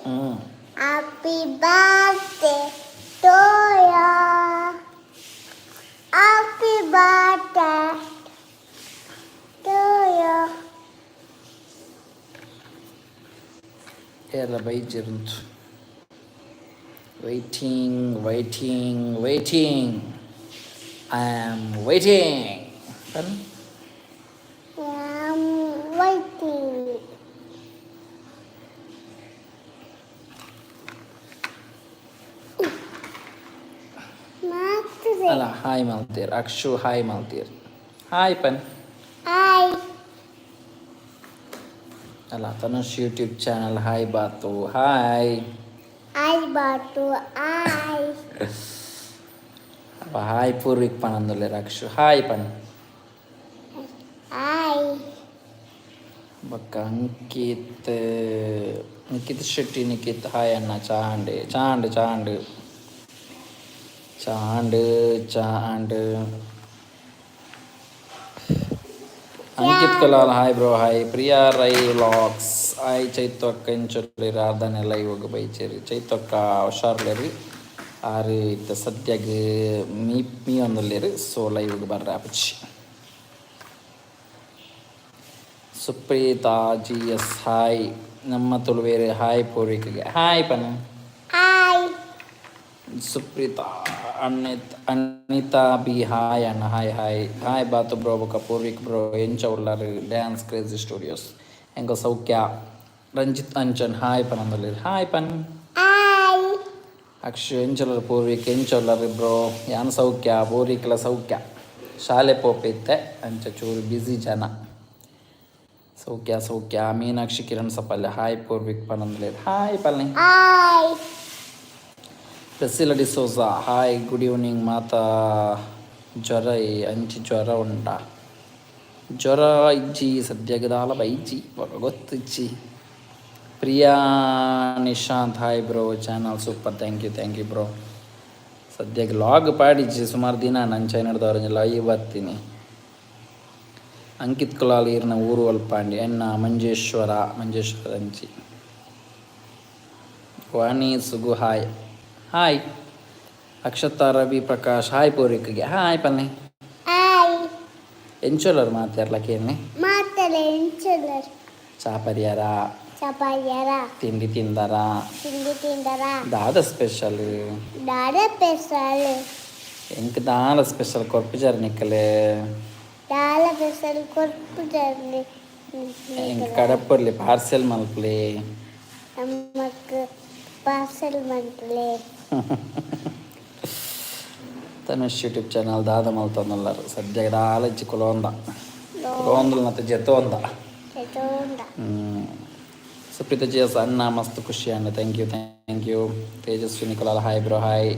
Happy birthday to you. Happy birthday to you. ಎಲ್ಲ ಬೈಜಿರುಂಟು. waiting. I am waiting. I'm waiting. ಅಲ್ಲ hi ಮಾಡ್ತೀರ. Akshu hi ಮಾಡ್ತೀರ. Hi ಪನ್. Hi. ಅಲ್ಲ Tanush YouTube channel hi Batu. Hi Hi Batu. Hi. apa hai purwik panandulle rakshu hai pan Hi. bakka ankit shetty nikit hai anna chande ankit kalal hai bro hai priya rai vlogs hai chaitwa kenchulli radhane live hoga baicheri chaitwa ಹುಷಾರ್ಲೇರಿ ಆರು ಇತ್ತ ಸದ್ಯಾಗ ಮೀ ಒಂದಲ್ಲೇರಿ so ಲೈವ್ಗೆ ಬರ್ರಿ ಅಪ್ಪಚ್ಚಿ Supreetha G S hi ನಮ್ಮ ತುಳುವೇರಿ ಹಾಯ್ ಪೂರ್ವಿಕೆಗೆ ಹಾಯ್ ಪನ Hi. Supreetha Anitha B hi ಅಣ್ಣ ಹಾಯ್ ಬಾತು ಬ್ರೋ ಬೊಕ ಪೂರ್ವಿಕ್ ಬ್ರೋ ಎಂಚ ಉಳ್ಳಾರು ಡ್ಯಾನ್ಸ್ ಕ್ರೇಜಿ ಸ್ಟುಡಿಯೋಸ್ ಹೆಂಗ ಸೌಖ್ಯ ರಂಜಿತ್ ಅಂಚನ್ ಹಾಯ್ ಪನ್ ಅಂದಲ್ಲೇರಿ ಹಾಯ್ ಪನ್ Hi. ಅಕ್ಷು ಎಂಚೊಲ್ಲರು ಪೂರ್ವಿಕ್ ಎಂಚೊಲ್ಲರು ಬ್ರೋ ಯಾನ್ ಸೌಖ್ಯ ಪೂರ್ವಿಕ್ಲ ಸೌಖ್ಯ ಶಾಲೆ ಪೋಪಿತ್ತೆ ಅಂಚ ಚೂರು ಬ್ಯುಸಿ ಜನ ಸೌಖ್ಯ ಮೀನಾಕ್ಷಿ ಕಿರಣ್ ಸಪಲ್ಯ ಹಾಯ್ ಪೂರ್ವಿಕ್ ಪನಂದ್ಲೇರು ಹಾಯ್ ಪಲ್ನಿ Hi. Priscilla D'Souza hi good evening ಮಾತಾ ಜ್ವರ ಅಂಚಿ ಜ್ವರ ಉಂಟಾ ಜ್ವರ ಇಜ್ಜಿ ಸದ್ಯಗದಾಲ ಬೈಜಿ ಗೊತ್ತಿಜ್ಜಿ Priya Nishanth hi bro channel super thank you bro ಸದ್ಯಕ್ಕೆ ಲಾಗ್ ಪಾಡಿಜ್ಜಿ ಸುಮಾರು ದಿನ ನನ್ನ ಚೈನಡ್ದವ್ರ ಲೈವ್ ಬರ್ತೀನಿ ಅಂಕಿತ್ ಕುಲಾಲ್ ಈರ್ನ ಊರು ಅಲ್ಪಾಂಡಿ ಎನ್ನ ಮಂಜೇಶ್ವರ ಅಂಚಿ ವಾಣಿ ಸುಗು ಹಾಯ್ ಅಕ್ಷತಾ ರವಿ ಪ್ರಕಾಶ್ ಹಾಯ್ ಪೂರ್ವಿಕ್ಗೆ ಹಾಯ್ ಪನ್ನೆ Hi. ಎಂಚೋಲರು ಮಾತಾಡ್ಲಕ್ಕೇನೆ Matale enchular. ಚಾಪರ್ಯಾರ Chapayara. ತಿಂಡಿ ತಿಂದಾರ Tindi tindara. ದಾದ ಸ್ಪೆಷಲ್ Dada pesal. ಎಂಕ್ ದಾದ ಸ್ಪೆಷಲ್ ಕೊರ್ಪಿಜಾರ ನಿಕ್ಕಲೆ Dala pesal korpu jarni. ಎಂಕ್ ಕಡಪರ್ಲಿ ಪಾರ್ಸೆಲ್ ಮಲ್ಪ್ಲೆ Namak parcel mantle. Tanush YouTube channel ದಾದ ಮಲ್ತಂದಲ್ಲರು ಸದ್ಯ ದಾಲಜ್ಜಿ ಕುಲೊಂದಲ್ ಮತ್ತು ಜೆತೊಂದ Chedonda. ಸುಪ್ರೀತ ಜಿ ಎಸ್ ಅನ್ನ ಮಸ್ತ್ ಖುಷಿ ಅಣ್ಣ thank you Tejaswini Kulal hi bro hi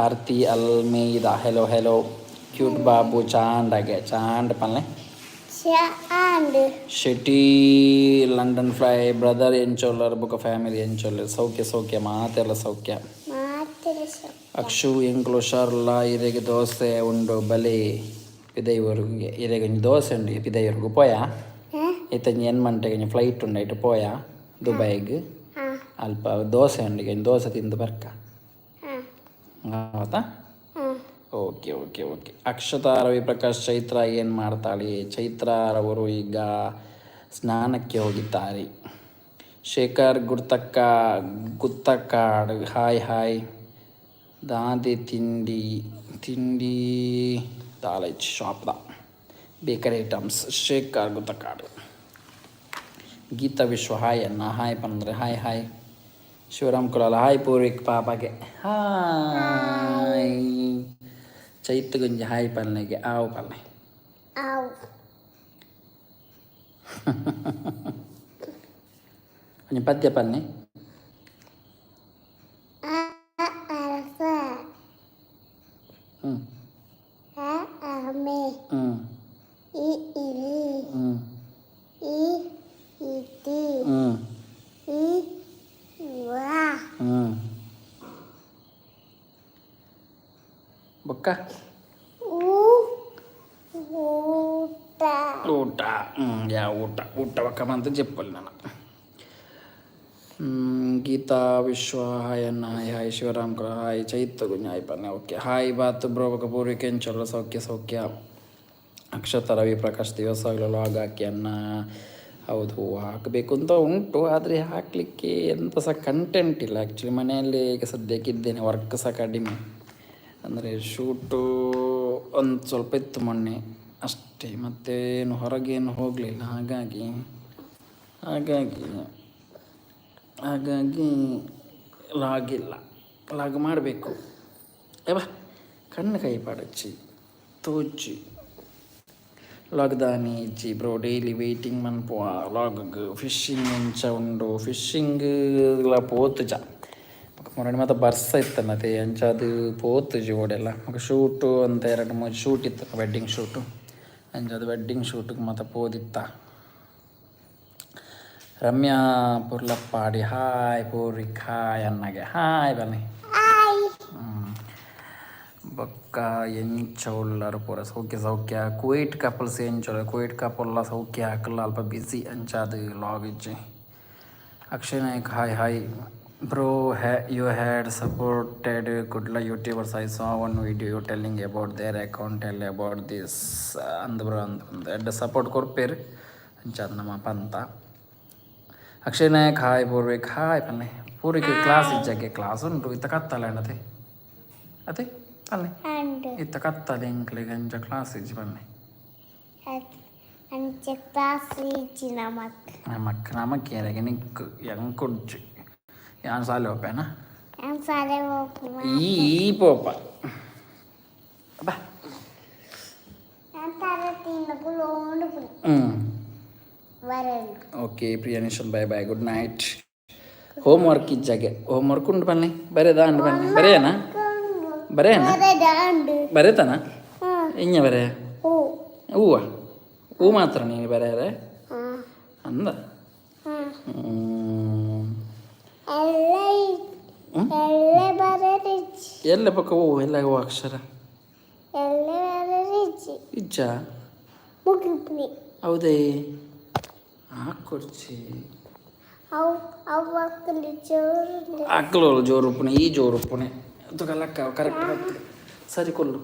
Aarti Almeida hello cute ಬಾಬು ಚಾಂಡ್ ಪಲ್ಲೆ Chand. Shetty London fly brother ಎಂಚೋಲ್ಲರ್ ಬುಕ್ ಫ್ಯಾಮಿಲಿ ಎಂಚೋಲ್ಲರ್ ಸೌಖ್ಯ ಮಾತೆಲ್ಲ ಸೌಖ್ಯ Matale so. ಅಕ್ಷು ಎಂಕ್ಲು ಹುಷಾರಲ್ಲ ಇರೆಗೆ ದೋಸೆ ಉಂಡು ಬಲಿ ಪಿದೈವರೆಗೆ ಇರೆಗೆ ದೋಸೆ ಉಂಡು ಪಿದೈವರೆಗೂ ಪೋಯ ಇತ್ತಂಜಿ ಎನ್ಮಂಟೆಗೆ ಫ್ಲೈಟ್ ಉಂಡು ಇಟ್ಟು ಪೋಯ ದುಬೈಗೆ ಅಲ್ಪ ದೋಸೆ ಉಂಡು ದೋಸೆ ತಿಂದು ಬರ್ಕ ಹೌದಾ ಓಕೆ ಅಕ್ಷತಾ ರವಿ ಪ್ರಕಾಶ್ ಚೈತ್ರ ಏನು ಮಾಡ್ತಾಳೆ ಚೈತ್ರರವರು ಈಗ ಸ್ನಾನಕ್ಕೆ ಹೋಗಿದ್ದಾರೆ ಶೇಖರ್ ಗುತ್ತಕ್ಕಾಡ್ ಹಾಯ್ ದಾದೆ ತಿಂಡಿ ದಾಲೈಚ್ ಶಾಪ್ದ bakery items Shekar Guttakkad Geetha Vishwa hi ಅನ್ನ ಹಾಯ್ ಪಂದ್ರೆ ಹಾಯ್ ಶಿವರಾಮ್ ಕುಲಾಲ್ ಹಾಯ್ ಪೂರ್ವಿಕ್ ಪಾಪಗೆ ಹಾಯ್ ಚೈತ್ ಗುಂಜಿ ಹಾಯ್ ಪಲ್ನೆಗೆ ಆವು ಪಲ್ನೆ Ow. ಒಂಜಿ ಪದ್ಯ ಪಲ್ನೆ Alpha. Ame. Ili. Iti. Wa. ಬೊಕ್ಕ ಊಟ ಊಟ ಬೊಕ್ಕ ಬಂತು ಜಪ್ಪಲ್ ನಾನು ಗೀತಾ ವಿಶ್ವ ಹಾಯ್ ಅಣ್ಣ ಹಾಯ್ ಶಿವರಾಮ್ ಕೂಡ ಹಾಯ್ ಚೈತ್ರ ಗುಂಜ ಹಾಯ್ ಪನ್ನೆ okay hi Bath bro Poorvi ಕೆಂಚಲ್ಲ ಸೌಖ್ಯ ಸೌಖ್ಯ ಅಕ್ಷತ ರವಿ ಪ್ರಕಾಶ್ ದಿವಸಗಳು ಲಾಗ್ ಹಾಕಿ ಅನ್ನ ಹೌದು ಹಾಕಬೇಕು ಅಂತ ಉಂಟು ಆದರೆ ಹಾಕಲಿಕ್ಕೆ ಎಂಥ ಸಹ ಕಂಟೆಂಟ್ ಇಲ್ಲ ಆ್ಯಕ್ಚುಲಿ ಮನೆಯಲ್ಲಿ ಈಗ ಸದ್ಯಕ್ಕಿದ್ದೇನೆ ವರ್ಕ್ ಸಹ ಕಡಿಮೆ ಅಂದರೆ ಶೂಟು ಒಂದು ಸ್ವಲ್ಪ ಇತ್ತು ಮೊನ್ನೆ ಅಷ್ಟೇ ಮತ್ತೇನು ಹೊರಗೇನು ಹೋಗಲಿಲ್ಲ ಹಾಗಾಗಿ ಲಾಗಿಲ್ಲ ಲಾಗ್ ಮಾಡಬೇಕು ಏವಾ ಕಣ್ಣು ಕೈ ಪಾಡಚ್ಚಿ ತೋಚಿ ಲಾಗ್ದಾನಿ ಇಜ್ಜಿ ಬ್ರೋ ಡೈಲಿ ವೆಯ್ಟಿಂಗ್ ಮನ್ಪುವ ಲಾಗ್ ಫಿಶಿಂಗ್ ಎಂಚ ಉಂಡು ಫಿಶಿಂಗ್ ಪೋತುಜ ಮೊನ್ನೆ ಮತ್ತೆ ಬರ್ಸ ಇತ್ತನ್ನತೆ ಅಂಚ ಅದು ಪೋತುಜಿ ಓಡೆಲ್ಲ ಶೂಟು ಅಂತ 2-3 ಶೂಟ್ ಇತ್ತು ವೆಡ್ಡಿಂಗ್ ಶೂಟು ಅಂಚದು ವೆಡ್ಡಿಂಗ್ ಶೂಟಿಗೆ ಮತ್ತೆ ಪೋದಿತ್ತ ರಮ್ಯಾ ಪುರ್ಲಪ್ಪಾಡಿ ಹಾಯ್ ಪೂರಿಕ್ ಹಾಯ್ ಅನ್ನಗೆ ಹಾಯ್ ಬನ್ನಿ ಬೊಕ್ಕ ಎಂಚ ಉಳ್ಳರು ಪೂರ ಸೌಖ್ಯ ಸೌಖ್ಯ ಕುವೈಟ್ ಕಪಲ್ಸ್ ಎಂಚ ಕುವೈಟ್ ಕಪಲ್ಲ ಸೌಖ್ಯ ಹಾಕಲ್ಲ ಅಲ್ಪ ಬಿಸಿ ಅಂಚಾದು ಲಾಗ್ ಇಜ್ಜಿ Akshay Nayak hi hi bro you had supported Kudla YouTubers I saw one video you telling about their account tell about this ಅಂದ್ ಬ್ರೋ ಅಂದ್ ಎಡ್ಡ ಸಪೋರ್ಟ್ ಕೊರ್ಪೇರು ಅಂಚಾದ ನಮ್ಮ ಪಂತ ಅಕ್ಷಯ್ ನಾಯಕ್ ಹಾಯ್ ಪೂರ್ವಿಕ್ ಹಾಯ್ ಪನ್ನೆ ಪೂರ್ವಿಕ್ ಕ್ಲಾಸ್ ಇಜ್ಜಾಗೆ ಕ್ಲಾಸ್ ಉಂಟು ಇತ್ತ ಕತ್ತಲೆ ಅಣ್ಣತೆ ಅದೇ ಪನ್ನೆ ಇತ್ತ ಕತ್ತಲೆ ಇಂಕ್ಲಿಗೆ ಅಂಚ ಕ್ಲಾಸ್ ಇಜ್ಜಿ ಪನ್ನೆ ನಮಕ್ ಏನಾಗೆ ನಿಕ್ಕು ಎಂಕುಡ್ಜಿ ಯಾನ್ ಸಾಲೆ ಹೋಪೇನಾ ಈ ಪೋಪ ಬಾ okay Priyanishan bye bye good night homework ಇಜ್ಜಾಗೆ ಹೋಮ್ ವರ್ಕ್ ಉಂಟು ಬನ್ನಿ ಬರೆದಾ ಅಂಡು ಬನ್ನಿ ಬರೆಯನಾ ಬರೆತಾನ ಇಂಜ ಬರೆಯ ಹೂವ ಹೂ ಮಾತ್ರ ನೀನು ಬರೆಯರೆ ಅಂದ ಎಲ್ಲ ಪಕ್ಕ ಹೂ ಎಲ್ಲ ಹೂ ಅಕ್ಷರ ಇಜ್ಜ ಹೌದೇ ಹಾಕೊಡ್ಚಿ ಅಕ್ಕಲು ಜೋರುಪ್ಪುನೆ ಈ ಜೋರುಪ್ಪುನೆ ತುಗಲಕ್ಕ ಕರೆಕ್ಟ್ ಬರ್ತದೆ ಸರಿ ಕೊಲ್ಲು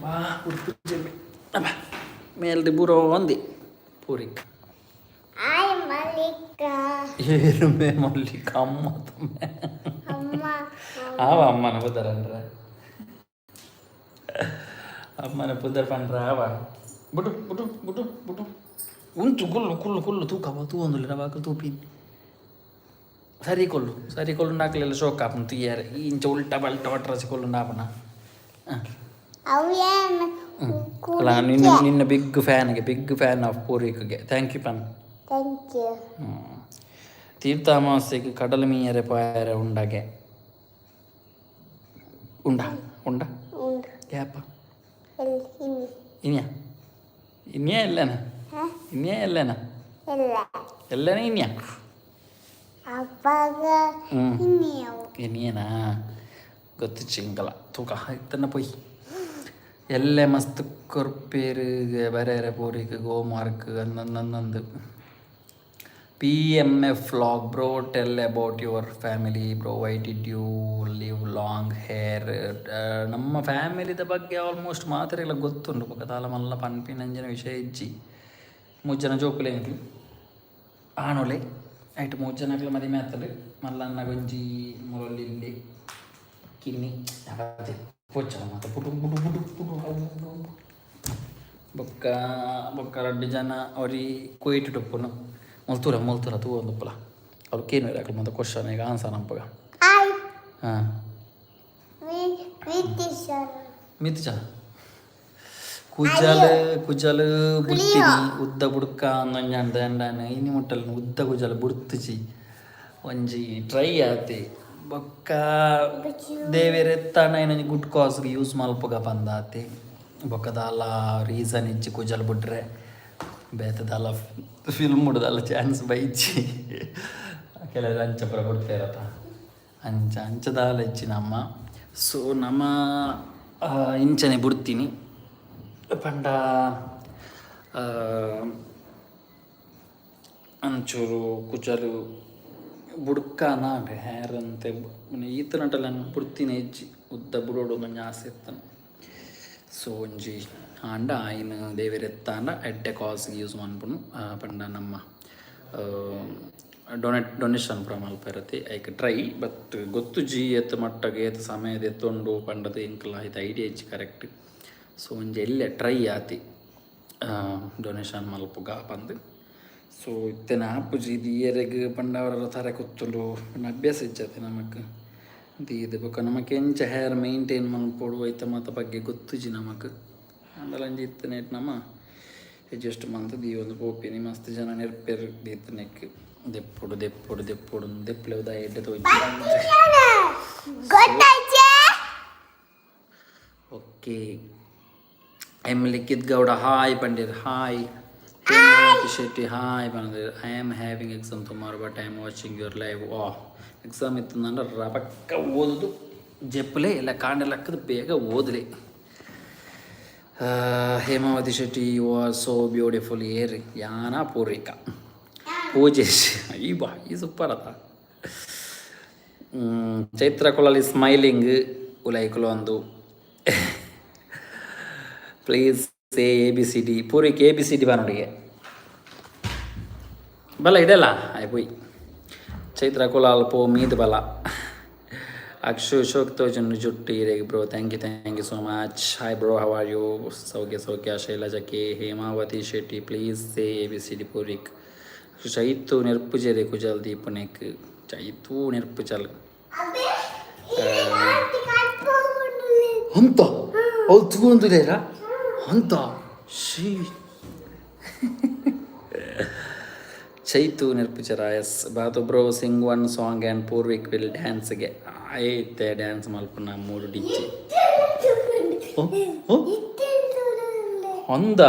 ಬಾ ಉಡುಪು ಬಾ ಮೇಲ್ದಿ ಬುರೋ ಒಂದಿ ಪೂರಿಕ್ ಏರುಮೆ ಮಲ್ಲಿಕ ಅಮ್ಮ ತುಮ್ಮೆ ಆವ ಅಮ್ಮನ ಪುದರ್ ಅಂದ್ರೆ ಅಮ್ಮನ ಪುದರ್ ಪಂಡ್ರ ಆವ ಬುಡು ಉಂಟು ಕುಲ್ಲು ತೂಕ ಒಂದಿಲ್ಲ ನವಾಗ ತೂಪಿನ್ ಸರಿ ಕೊಲ್ಲು ನಾಕಲೆಲ್ಲ ಶೋಕ್ ಆಪನ್ ತುಯ್ಯಾರೆ ಇಂಚ ಉಲ್ಟಾ ಬಲ್ಟ ಒಟ್ರಸಿ ಕೊಲ್ಲು ನಾಪನ ಅಲ್ಲ ನಿನ್ನ ಬಿಗ್ ಫ್ಯಾನ್ ಆಫ್ ಪೂರ್ವಿಕ್ಗೆ ಥ್ಯಾಂಕ್ ಯು ಪನ್ ತೀರ್ಥ ಅಮಾವಾಸ್ಯೆಗೆ ಕಡಲ ಮೀಯರೆ ಪಾಯರೆ ಉಂಡಾಗೆ ಉಂಡ ಗ್ಯಾಪ ಇನ್ಯಾ ಎಲ್ಲೇನ ಎಲ್ಲೇನ ಇನ್ಯಾ ಇನ್ಯೇನಾ ಗೊತ್ತು ಚಿಂಗಲ ತೂಕ ಇತ್ತನ್ನ ಪೊಯ್ ಎಲ್ಲೇ ಮಸ್ತ್ ಕೊರ್ಪೇರು ಬರೆಯರೆ ಪೂರಿಗೆ ಹೋಮ್ ವರ್ಕ್ ಅಂದಂದು PMF vlog bro tell about your family bro why did you live long hair ನಮ್ಮ ಫ್ಯಾಮಿಲಿದ ಬಗ್ಗೆ ಆಲ್ಮೋಸ್ಟ್ ಮಾತ್ರೆಲ್ಲ ಗೊತ್ತುಂಟು ಪಕ್ಕದಾಲ ಮಲ್ಲ ಪನ್ಪಿನಂಜನ ವಿಷಯ ಇಜ್ಜಿ ಮುಜ್ಜನ ಜೋಕುಲೆ ಅಂಕ್ಲು ಆಣೊಲೆ ಆಯ್ತು ಮುಜ್ಜನಕ್ಲ ಮದಿಮೆ ಆತಲೆ ಮಲ್ಲನ್ನ ಗಂಜಿ ಮುರಳಿಲ್ಲಿ ಕಿನ್ನಿ ಅದೇ ಪೊಚ್ಚ ಮತ್ತು ಪುಟು ಬೊಕ್ಕ 2 ಜನ ಅವ್ರಿಗೆ ಕೊಯ್ಟು ಟೊಪ್ಪುನು ಮೊಲ್ತೂರ ತೂ ಒಂದುಪ್ಪಲ ಅವ್ರು ಕೇನು ಇರಾಕಲು ಮತ್ತೆ ಕ್ವಶನ್ ಈಗ ಆನ್ಸರ್ ನಂಪಗ ಹಾಂ ಮಿತಿಚ ಕುಜಲು ಬುಡ್ತೀನಿ ಉದ್ದ ಬುಡ್ಕ ಅನ್ನೊಂಜಂಡ ಎಂಡಾನೆ ಇನಿ ಮುಟ್ಟಲು ಉದ್ದ ಕುಜಲು ಬುಡ್ತಿಚಿ ಒಂಜಿ ಟ್ರೈ ಆತಿ ಬೊಕ್ಕ ದೇವೆರೆತ್ತಾನ ಏನಂಜಿ ಗುಡ್ ಕಾಸ್ಗೆ ಯೂಸ್ ಮಲ್ಪಗ ಬಂದಾತಿ ಬೊಕ್ಕದಾಲ ರೀಸನ್ ಇಚ್ಚಿ ಕುಜಲು ಬಿಡ್ರೆ ಬೇತದಲ್ಲ ಫಿಲ್ಮ್ ಮುಡ್ದಲ್ಲ ಚಾನ್ಸ್ ಬೈಚಿ ಕೆಲವರು ಅಂಚಪುರ ಕೊಡ್ತೇರಪ್ಪ ಅಂಚದಾಲ ಇಚ್ಚಿ ನಮ್ಮ ಸೊ ನಮ್ಮ ಇಂಚನೆ ಬಿಡ್ತೀನಿ ಪಂಡ ಒಂಚೂರು ಕುಚಲು ಬುಡ್ಕನ ಹೇರ್ ಅಂತೆ ಈತ ನಟಲ್ಲ ಬುಡ್ತಿನ ಹೆಜ್ಜಿ ಉದ್ದ ಬುಡೋಡು ಮಂಜ ಆಸೆ ಇರ್ತಾನೆ. ಸೊ ಒಂಜಿ ಆಂಡ ಆಯ್ನ ದೇವೆರೆತ್ತಾಂಡ ಎಡ್ಡೆ ಕಾಸ್ಗೆ ಯೂಸ್ ಮಾಡ್ಬಿಡು ಪಂಡ ನಮ್ಮ ಡೊನೇಷನ್ ಪ್ರಮಾಲ್ಪ ಇರತ್ತೆ ಐಕ್ ಟ್ರೈ ಬಟ್ ಗೊತ್ತು ಜಿ ಎತ್ತು ಮಟ್ಟಗೆ ಏತ್ ಸಮಯದ ಎತ್ತೊಂಡು ಪಂಡದು ಇಂಕಲ್ಲ ಇದು ಐಡಿಯಾ ಹೆಚ್ಚು ಕರೆಕ್ಟ್. ಸೊ ಒಂಜಿ ಎಲ್ಲೆ ಟ್ರೈ ಆತಿ ಡೊನೇಷನ್ ಮಲ್ಪುಗ ಬಂದು. ಸೊ ಇತ್ತೆನ ಆಪುಜಿ ಇದು ಇಯರೆಗ್ ಪಂಡವರ ಥರ ಕೂತ್ಕೊಂಡು ಅಭ್ಯಾಸ ಇಜ್ಜತೆ ನಮಕ್ ಇದು ಬೊಕ್ಕ ನಮಗೆ ಎಂಚ ಹೇರ್ ಮೇಂಟೈನ್ ಮಲ್ಪೊಡು ಐತ ಮಾತ ಬಗ್ಗೆ ಗೊತ್ತುಜಿ ನಮಕ್ ಅಂದಲಂಜಿ ಇತ್ತನೆ ನಮ್ಮ ಅಡ್ಜಸ್ಟ್ ಮಂತದ್ದು ಈ ಒಂದು ಪೋಪಿನಿ ಮಸ್ತ್ ಜನ ನೆರ್ಪೆರ್ ದೀತನೆಕ್ ದೆಪ್ಪುಡು ದೆಪ್ಪುಡು ದೆಪ್ಪುಡು ದೆಪ್ಪಲೆವುದ ಎಡ್ಡೆ ತೋಜಿ. Okay M Likhith Gowda hi ಪಂಡಿರ್ ಹಾಯ್. ಶೆಟ್ಟಿ ಹಾಯ್ ಬಂದಿರ್ I am having exam tomorrow but I am watching your live. Exam ಇತ್ತು ಅಂದ್ರೆ ರಪಕ್ಕ ಓದೋದು ಜೆಪ್ಪಲೆ ಎಲ್ಲ ಕಾಂಡೆಲ್ಲಕ್ಕದು ಬೇಗ ಓದಲಿ. Hemavathi Shetty you are so beautiful ಏರ್ ಯಾನ ಪೂರ್ವಿಕಾ ಪೂಜೇಶ್ ಈ ಬಾ ಈ ಸೂಪರ್ ಅದ. ಚೈತ್ರ ಕೊಳಲಿ ಸ್ಮೈಲಿಂಗ್ ಉಲೈಕುಲು ಒಂದು please say A B C D Poorvik A B C D ಬಾನೊಡಿಗೆ ಬಲ ಇದೆಲ್ಲ ಆಯ್ ಪೋಯ್ ಚೈತ್ರ ಕುಲಾಲ್ ಪೋ ಮೀದ್ ಬಲ ಅಕ್ಷು ಶೋಕ್ ತೋಜನ್ನು ಜುಟ್ಟಿ ರೇಗ್ bro thank you so much. Hi bro how are you ಸೌಖ್ಯ Shailaja K Hemavathi Shetty please say A B C D Poorik Chaithu ನೆರ್ಪು ಜೆರೆ ಕುಜಲ್ ದೀಪನೆಕ್ ಚೈತು ನೆರ್ಪು ಚಲ್ ಅಂತ ಅವು ತಗೊಂದುಲೇರ ಅಂತ ಶೀ ಚೈತು ನೆರ್ಪುಚರ yes Batu bro Singh one song and Poorvik will ಡ್ಯಾನ್ಸ್ಗೆ ಐತೆ ಡ್ಯಾನ್ಸ್ ಮಲ್ಪನ ಮೂರು ಡಿಚ್ಚಿ ಒಂದ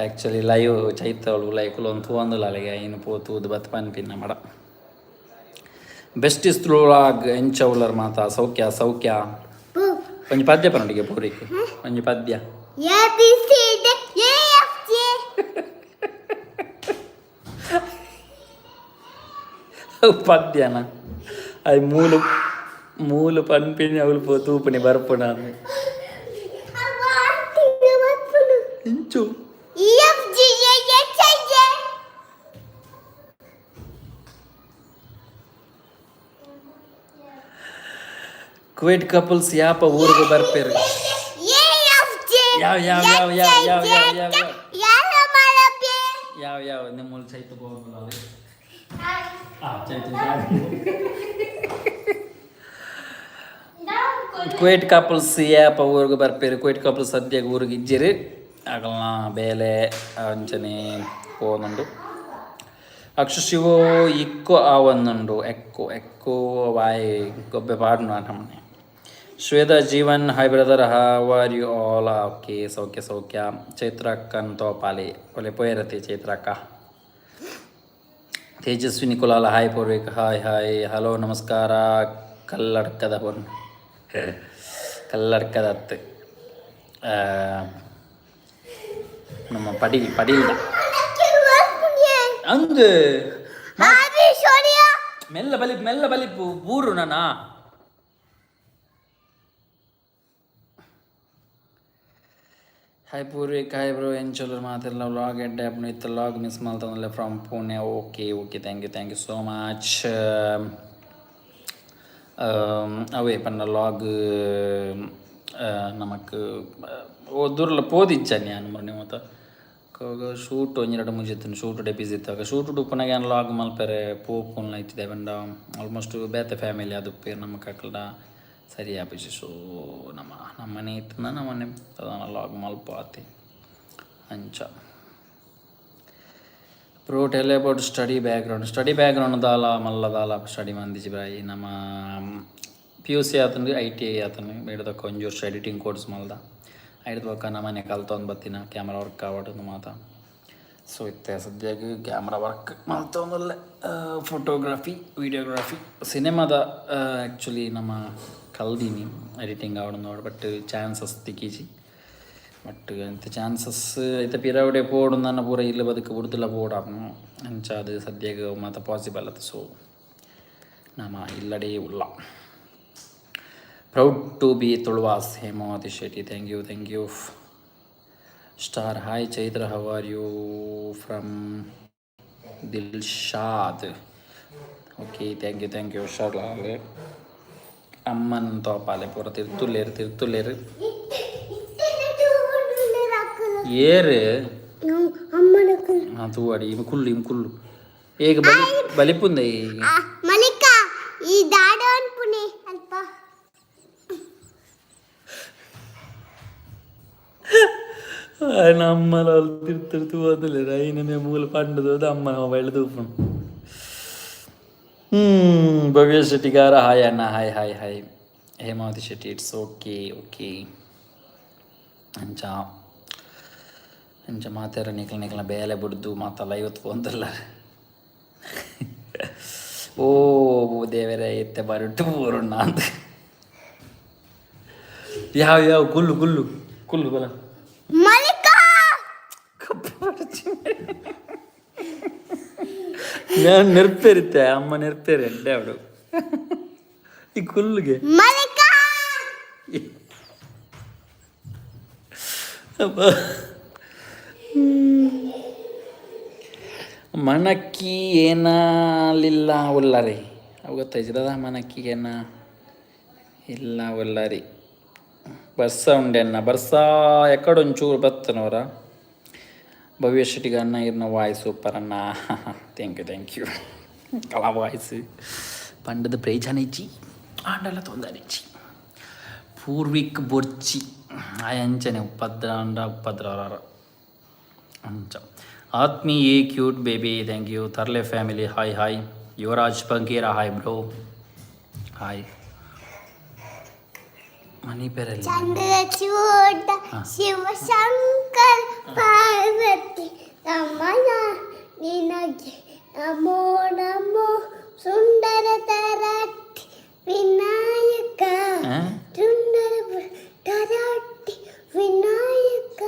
ಆ್ಯಕ್ಚುಲಿ ಲೈವ್ ಚೈತವಳು ಲೈಕುಲು ಒಂದು ತೂಂದುಲ ಅಲ್ಲಿಗೆ ಇನ್ನು ಪೋತೂದು ಬತ್ ಪನ್ಪಿನ್ನ ಮಡ ಬೆಸ್ಟ್ ಇಸ್ ತುಳುವ್ಲಾಗ್ ಎಂಚೌಲರ್ ಮಾತಾ ಸೌಖ್ಯ ಒಂಜಿ ಪದ್ಯ ಪನೊಟ್ಟಿಗೆ ಪೂರಿಕ್ ಒಂಜಿ ಪದ್ಯ ಪದ್ಯನ ಅದು ಮೂಲು ಪನ್ಪಿನಿ ಅವಳು ಪೋ ತೂಪುನಿ ಬರ್ಪುಣ ಇಂಚು ಕುವೈಟ್ ಕಪಲ್ಸ್ ಯಾಪ ಊರಿಗೆ ಬರ್ಪೇರು ಯಾವ ನಿಮ್ಮಲ್ಲಿ ಚೈತು ಕುವೈಟ್ ಕಪಲ್ಸ್ ಯಾಪ ಊರಿಗೆ ಬರ್ಪೇರು ಕುವೈಟ್ ಕಪಲ್ಸ್ ಸದ್ಯಕ್ಕೆ ಊರಿಗೆ ಇಜ್ಜಿರಿ ಆಗಲ್ಲ ಬೇಲೆ ಅಂಚನೆ ಹೋನುಂಡು ಅಕ್ಷು ಶಿವು ಇಕ್ಕು ಆವನ್ನುಂಡು ಎಕ್ಕು ವಾಯ್ ಗೊಬ್ಬೆ ಪಾಡ್ನು ನಮ್ಮನೆ. Shweta Jeevan hi brother how are you all okay ಸೌಖ್ಯ ಚೈತ್ರಕ್ಕನ್ ತೋಪಾಲಿ ಒಲೆ ಪೋಯರತಿ ಚೈತ್ರಕ್ಕ. Tejaswini Kulala hi Poorvik hi hello ನಮಸ್ಕಾರ ಕಲ್ಲಡ್ಕದ ಕಲ್ಲಡ್ಕದತ್ತು ನಮ್ಮ ಪಡಿಲ್ದ ಅಂದು ಮೆಲ್ಲ ಬಲಿಪು ಬೂರು ನಾನಾ ಹಾಯ್ ಪೂರ್ವಿಕ್ ಹಾಯ್ ಬ್ರೋ ಏನು ಚಲೋ ಮಾತೆಲ್ಲ ವ್ಲಾಗ್ ಎಡ್ಡೆ ಅಪ್ನ ಇತ್ತು ವ್ಲಾಗ್ ಮಿಸ್ ಮಾಡ್ತಾನಲ್ಲ from Pune okay thank you so much. ಅವೇ ಪನ್ನ ವ್ಲಾಗ್ ನಮಕ್ ದೂರಲ್ಲ ಪೋದಿಚ್ಚ ನಾನು ಮೊನ್ನೆ ಮತ್ತು ಶೂಟ್ ಒಂಜೆರಡು ಮುಗಿತ್ತು ಶೂಟ್ ಡೆಪಿಸ್ ಇತ್ತಾಗ ಶೂಟ್ ಉಪ್ಪನಾಗ ಏನು ಲಾಗ್ ಮಲ್ಪೆರೆ ಪೋಪುನ್ ಐತಿದೆ ಬಂಡ ಆಲ್ಮೋಸ್ಟ್ ಬೇತೆ ಫ್ಯಾಮಿಲಿ ಅದು ಪೇರು ನಮ್ಮ ಕಕ್ಕಲ್ಡ ಸರಿ ಆಪಿಸಿ. ಸೊ ನಮ್ಮ ಮನೆ ಇತ್ತು ನಮ್ಮನೆ ಲಾಗ್ ಮಲ್ಪ ಆತಿ ಅಂಚ. Bro tell about study background ದಾಲ ಸ್ಟಡಿ ಮಂದಿಜಿ ಬಾಯಿ ನಮ್ಮ PUC ಆತಂದು ITI ಆತನು ಬೇಡದಕ್ಕ ಒಂಜಿ ವರ್ಷ ಎಡಿಟಿಂಗ್ ಕೋರ್ಸ್ ಮಲ್ದ ಐಡ್ದಕ್ಕ ನಮ್ಮನೆ ಕಲ್ತೊಂದು ಬತ್ತಿನ ಕ್ಯಾಮ್ರಾ ವರ್ಕ್ ಆವಟದು ಮಾತ. ಸೊ ಇತ್ತೆ ಸದ್ಯಕ್ಕೆ ಕ್ಯಾಮ್ರಾ ವರ್ಕ್ ಮಲ್ತೊಂದಲ್ಲೇ ಫೋಟೋಗ್ರಫಿ ವಿಡಿಯೋಗ್ರಫಿ ಸಿನಿಮಾದ ಆ್ಯಕ್ಚುಲಿ ನಮ್ಮ ಕಲ್ದೀನಿ ಎಡಿಟಿಂಗ್ ಆವಡು ನೋಡಿ ಬಟ್ ಚಾನ್ಸಸ್ ತಿಕ್ಕೀಜಿ ಬಟ್ ಎಂತ ಚಾನ್ಸಸ್ ಐತೆ ಪಿರವಡೆ ಪೋಡು ನನ್ನ ಪೂರ ಇಲ್ಲ ಬದುಕು ಬುಡ್ದುಲ್ಲ ಪೋಡಾನು ಅಂಚ ಅದು ಸದ್ಯಕ್ಕೆ ಮಾತ ಪಾಸಿಬಲ್ ಅದು ಸೊ ನಮ್ಮ ಇಲ್ಲಡೇ ಉಲ್ಲ ಪ್ರೌಡ್ ಟು ಬಿ ತುಳುವಾಸ್ Hemavathi Shetty thank you star hi Chaitra how are you from Dilshad okay thank you ಹುಷಾರ್ಲಾಲ್ ಅಮ್ಮನ್ ತೋಪಾಲೆ ಪೂರ ತಿರ್ತುಲೇರು ಏರು ತೂವಾಡಿ ಇಮ್ ಕುಲ್ಲು ಈಗ ಬಲಿಪುಂದ ಮಲಿಕ ಈ ದಾಡ ಅನ್ಪುನೆ ಅಲ್ಪ ಅಮ್ಮನ ತಿರ್ತು ಹೋದಲ್ಲ ರೈನೇ ಮೂಲ ಪಂಡದು ಅದು ಅಮ್ಮನ ಮೊಬೈಲ್ ತೂಪುನು ಭವ್ಯ ಶೆಟ್ಟಿಗಾರ ಹಾಯ್ ಅಣ್ಣ hi Hemavathi Shetty it's okay ಅಂಚ ಮಾತಾರ ನಿಕ್ಲ ಬೇಲೆ ಬಿಡ್ದು ಮಾತಲ್ಲ ಇವತ್ತು ಬಂದಲ್ಲ ಓ ದೇವರೇ ಎತ್ತೆ ಬರುಟ್ಟು ಬೋರುಣ್ಣ ಅಂತ ಯಾವ ಕುಲ್ಲು ಬಲ ನಾನು ನೆರ್ಪೇರಿತ್ತೆ ಅಮ್ಮ ನೆರ್ಪೇರಿ ಅಡ್ಡೆ ಅವಳು ಈ ಕುಲ್ಲಿಗೆ ಮಣಕ್ಕಿ ಏನಲಿಲ್ಲ ಉಲ್ಲರಿ ಅವು ಗೊತ್ತಾಯ್ತದ ಮಣಕ್ಕಿಗೆ ಏನ ಇಲ್ಲ ಉಲ್ಲರಿ ಬರ್ಸ ಉಂಡೆನ್ನ ಬರ್ಸ ಎಕ್ಕಡೊಂಚೂರು ಬತ್ತನವರ ಭವ್ಯ ಶೆಟ್ಟಿಗೆ ಅಣ್ಣ ಇರ್ನ ವಾಯ್ಸ್ ಸೂಪರ್ ಅಣ್ಣ ಥ್ಯಾಂಕ್ ಯು ಕಲಾ ವಾಯ್ಸ್ ಪಂಡದ ಪ್ರೈಜಾನ ಇಚ್ಚಿ ಆಂಡಲ್ಲ ತೊಂದರಿಚ್ಚಿ ಪೂರ್ವಿಕ್ ಬೊರ್ಚಿ ಅಂಚನೆ ಉಪದ್ರ ಅಂಚ ಆತ್ಮೀಯೇ ಕ್ಯೂಟ್ ಬೇಬಿ ಥ್ಯಾಂಕ್ ಯು ತರ್ಲೆ family hi Yuvaraj Bangera hi bro hi Mani ಪೇರಲ್ಲಿ ಚಂದ್ರಚೂಡ ಶಿವಶಂಕರ್ ಪಾರ್ವತಿ ರಮಣ ನಿನಗೆ ನಮೋ ಸುಂದರ ತರಟ್ಟಿ ವಿನಾಯಕ ಸುಂದರ ತರಟ್ಟಿ ವಿನಾಯಕ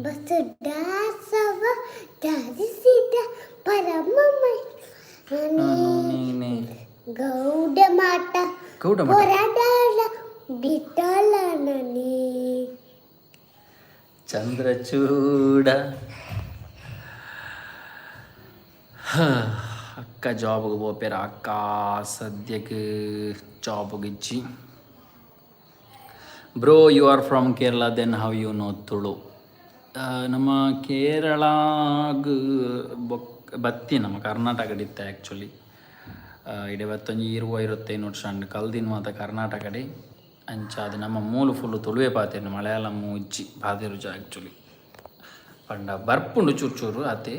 ಬಸುಡಾಸವ ಧರಿಸಿದ ಪರಮಮೈ ಗೌಡ ಮಾಟ ಪೊರಡಾಳ ಬಿಟ್ಟಲನನಿ ಚಂದ್ರಚೂಡ ಅಕ್ಕ ಜಾಬ್ಗೆ ಹೋಗ್ಬೇರ ಅಕ್ಕ ಸದ್ಯಕ್ಕೆ ಜಾಬ್ಗೆ ಇಚ್ಚಿ bro you are from Kerala then how you know Tulu ನಮ್ಮ ಕೇರಳಾಗ ಬತ್ತಿ ನಮ್ಮ ಕರ್ನಾಟಕಡಿತ್ತೆ ಆ್ಯಕ್ಚುಲಿ ಇಡೀ ಬತ್ತೊಂಜಿ 20-25 ವರ್ಷ ಕಲ್ದಿನ ಮಾತ ಕರ್ನಾಟಕಡೆ ಅಂಚ ಅದು ನಮ್ಮ ಮೂಲು ಫುಲ್ಲು ತುಳುವೆ ಪಾತೇನು ಮಲಯಾಳಂ ಉಜ್ಜಿ ಪಾತಿರುಜ ಆ್ಯಕ್ಚುಲಿ ಪಂಡ ಬರ್ಪುಂಡು ಚೂರು ಅತೆ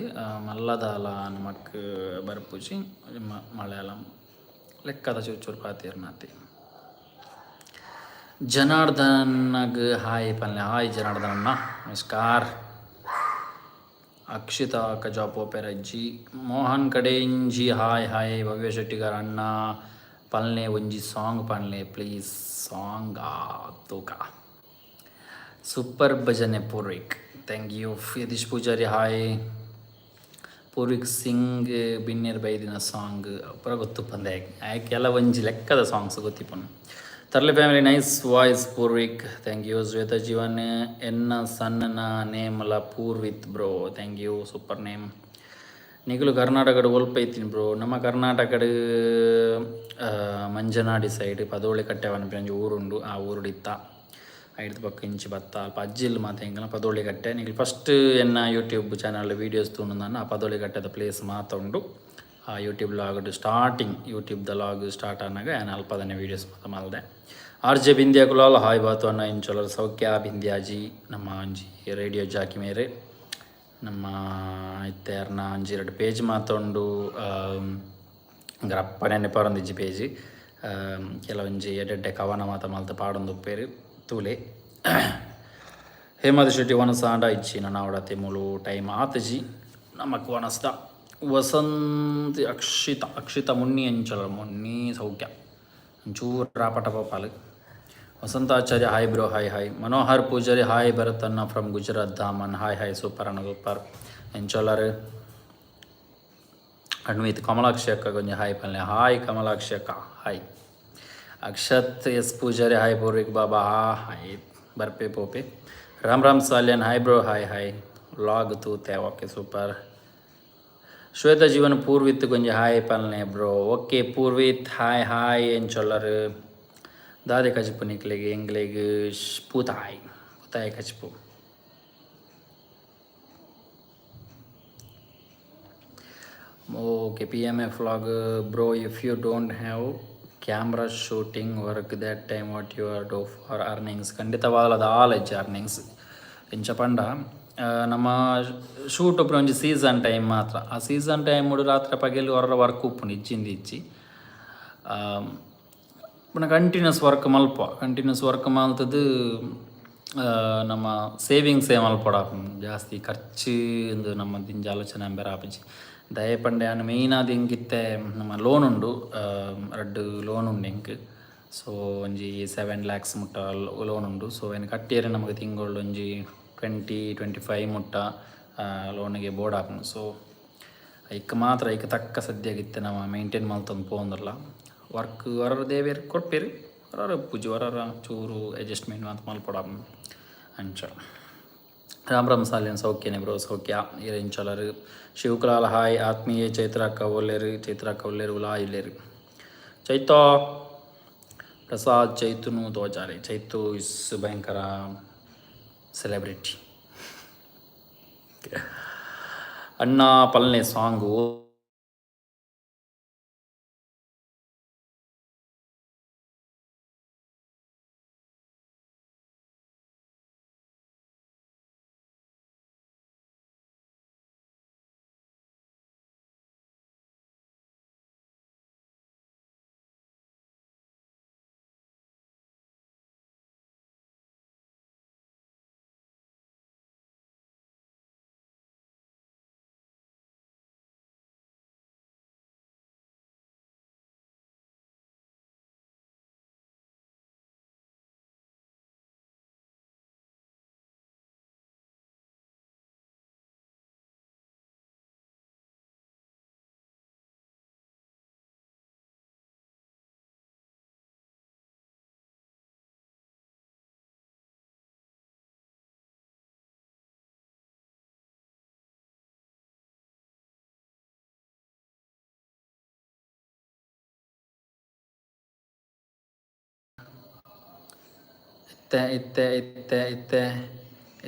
ಮಲ್ಲದಾಲ ನಮಕ್ ಬರ್ಪುಜಿ ಮಲಯಾಳಂ ಲೆಕ್ಕದ ಚೂರು ಪಾತಿರ್ನಾತೆ ಜನಾರ್ದನಗ್ ಹಾಯ್ ಪಲ್ಲೆ ಹಾಯ್ ಜನಾರ್ದನಣ್ಣ ನಮಸ್ಕಾರ ಅಕ್ಷಿತಾ ಕಜಾಪ್ ಪೆರಜ್ಜಿ ಮೋಹನ್ ಕಡೆಂಜಿ ಹಾಯ್ ಭವ್ಯ ಶೆಟ್ಟಿಗಾರ ಅಣ್ಣ ಪಲ್ಲೆ ಒಂಜಿ ಸಾಂಗ್ ಪನ್ಲೆ ಪ್ಲೀಸ್ ಸಾಂಗ್ ತೂಕ ಸೂಪರ್ ಭಜನೆ Purvik thank you Yatish Poojary hi Purvik sing ಬಿನ್ನೇರ್ ಬೈದಿನ ಸಾಂಗ್ ಪೂರ ಗೊತ್ತು ಪಂದೆ ಆಯ್ಕೆಲ್ಲ ಒಂಜಿ ಲೆಕ್ಕದ ಸಾಂಗ್ಸ್ ಗೊತ್ತಿಪ್ಪನು ತರ್ಲೆ family nice voice Purvik thank you Shwetha Jeevan ಎನ್ನ ಸಣ್ಣ ನೇಮಲ Purvith bro thank you super ನೇಮ್ ನಿಗಲು ಕರ್ನಾಟಕದ ಒಲ್ಪ ಐತೀನಿ ಬ್ರೋ ನಮ್ಮ ಕರ್ನಾಟಕದ ಮಂಜನಾಡಿ ಸೈಡ್ ಪದೋಳಿ ಕಟ್ಟೆವನ ಒಂಜಿ ಊರುಂಡು ಆ ಊರುಡಿತ್ತ ಐದು ಪಕ್ಕ ಇಂಚಿ ಬತ್ತ ಅಲ್ಪ ಅಜ್ಜಿಲ್ ಮಾತು ಹೆಂಗಲ್ಲ ಪದೋಳಿ ಕಟ್ಟೆ ನಿಗಲು ಫಸ್ಟ್ ಎನ್ನ ಯೂಟ್ಯೂಬ್ ಚಾನಲ್ ವೀಡಿಯೋಸ್ ತುಂಡು ನಾನು ಆ ಪದೋಳಿ ಕಟ್ಟೆದ ಪ್ಲೇಸ್ ಮಾತುಂಡು ಆ ಯೂಟ್ಯೂಬ್ ಲಾಗ್ ಸ್ಟಾರ್ಟಿಂಗ್ ಯೂಟ್ಯೂಬ್ದ ಲಾಗ್ ಸ್ಟಾರ್ಟ್ ಆನಾಗ ನಾನು ಅಲ್ಪದನ್ನೇ ವೀಡಿಯೋಸ್ ಮಾತ್ರ ಮಲ್ದೆ ಆರ್ಜೆ ಬಿಂದ್ಯಾ ಕುಲಾಲ್ ಹಾಯ್ ಬಾತು ಅನ್ನ ಇಂಚೊಲರ್ ಸೌಖ್ಯ ಬಿಂದ್ಯಾಜಿ ನಮ್ಮ ಅಂಜಿ ರೇಡಿಯೋ ಜಾಕಿ ಮೇರೆ ನಮ್ಮ ಇತ್ತರ್ನ ಅಂಜಿ 2 ಪೇಜ್ ಮಾತೊಂಡು ಗ್ರಪ್ಪನೆ ಪರೊಂದಿಜ್ಜಿ ಪೇಜ್ ಕೆಲವೊಂಜಿ ಎಡ್ಡೆ ಕವನ ಮಾತ ಮಲ್ತ ಪಾಡೊಂದು ಉಪ್ಪೇರು ತೂಲೆ ಹೇಮಾವತಿ ಶೆಟ್ಟಿ ವನಸ ಆಂಡ ಇಚ್ಚಿ ನನ್ನ ಅವಡತೆ ಮುಳು ಟೈಮ್ ಆತಜಿ ನಮಕ್ ವನಸ್ದ ವಸಂತಿ ಅಕ್ಷಿತ ಮುನ್ನಿ ಅಂಚಲ ಮುನ್ನಿ ಸೌಖ್ಯ ಒಂಚೂರು ರಾಪಟ ಪಾಲು Vasanthacharya hi bro hi hi. Manohar Poojary hi ಭರತಣ್ಣ from Gujarat Daman hi hi super ಅಣ್ಣ ಸೂಪರ್. ಎಂಚೋಲರು ಅಣ್ವಿತ್ ಕಮಲಾಕ್ಷಿ ಅಕ್ಕ ಕೊಂಚ ಹಾಯ್ ಪಲ್ಲೆ ಹಾಯ್ ಕಮಲಾಕ್ಷಿ ಅಕ್ಕ hi. Akshath S Poojary hi Purvik ಬಾಬಾ ಹಾಯ್ ಬರ್ಪೆ ಪೋಪೆ. Ram Ram Salian hi bro hi hi. Vlog ತೂತೆ ಓಕೆ ಸೂಪರ್. ಶ್ವೇತಾ ಜೀವನ್ ಪೂರ್ವಿತ್ ಕೊಂಚ ಹಾಯ್ ಪಲ್ಲೆ bro okay Purvith hi hi ಎಂಚೊಲ್ಲರು. ದಾದೆ ಕಚಿಪು ನಿಕ್ಲೆಗೆ ಎಂಗ್ಲೆಗೆ ಪೂತಾಯ್ ಪೂತಾಯ್ ಕಚಿಪು. Okay PMF vlog bro, if you don't have camera shooting work that time what you are do for earnings? ಖಂಡಿತವಾಗಲದ ಆಲೆಜ್ ಅರ್ನಿಂಗ್ಸ್ ಇಂಚ ಪಂಡ ನಮ್ಮ ಶೂಟ್ ಒಬ್ಬರು ಒಂಜಿ ಸೀಸನ್ ಟೈಮ್ ಮಾತ್ರ. ಆ ಸೀಸನ್ ಟೈಮ್ ರಾತ್ರಿ ಪಗೆಲ್ ಹೊರ ವರ್ಕ್ ಉಪ್ಪುಂಡು ಇಜ್ಜಿಂದ ಇಜ್ಜಿ ಪುನಃ ಕಂಟಿನ್ಯೂಸ್ ವರ್ಕ್ ಮಲ್ತದ್ದು ನಮ್ಮ ಸೇವಿಂಗ್ಸೇ ಮಲ್ಪಡ ಜಾಸ್ತಿ ಖರ್ಚು ಎಂದು ನಮ್ಮ ದಿಂಜ ಆಲೋಚನೆ ಬೇರೆ ಆಪಜಿ ದಯಪಂಡೆ ಅನ್ನು ಮೇಯ್ನಾದ ಹೆಂಗಿತ್ತೆ ನಮ್ಮ ಲೋನ್ ಉಂಡು 2 ಲೋನ್ ಉಂಡು ಹೆಂಗೆ. ಸೊ ಒಂಜಿ 7 lakhs ಮುಟ್ಟ ಲೋನ್ ಉಂಡು. ಸೊ ಏನು ಕಟ್ಟಿಯರೆ ನಮಗೆ ತಿಂಗಳು ಒಂಜಿ 20-25 ಮುಟ್ಟ ಲೋನಿಗೆ ಬೋರ್ಡ್ ಹಾಕೊಂಡು. ಸೊ ಐಕ್ ತಕ್ಕ ಸದ್ಯಗಿತ್ತೆ ನಾವು ಮೇಂಟೈನ್ ಮಲ್ತಂದು ಪೋಂದಲ್ಲ ವರ್ಕ್ ಹೊರ ದೇವೇರು ಕೊಡ್ಪೇರು ಹೊರ ಪೂಜೆ ಹೊರ ಚೂರು ಅಡ್ಜಸ್ಟ್ಮೆಂಟ್ ಅಂತ ಮಲ್ಪಡ ಅಂಚ. ರಾಮ್ ರಾಮ್ ಸಾಲಿನ ಸೌಖ್ಯನೇ ಬ್ರೋ ಸೌಖ್ಯ ಇರೆಂಚಲರು. ಶಿವಕಲಾಲ್ ಹಾಯ್ ಆತ್ಮೀಯ ಚೈತ್ರ ಕವಲೇರು ಉಲಾ ಇಲ್ಲೇರು. ಚೈತೋ ಪ್ರಸಾದ್ ಚೈತುನು ತೋಜಾರೆ. ಚೈತು ಇಸ್ ಭಯಂಕರ ಸೆಲೆಬ್ರಿಟಿ. ಅಣ್ಣ ಪಲ್ನೆ ಸಾಂಗು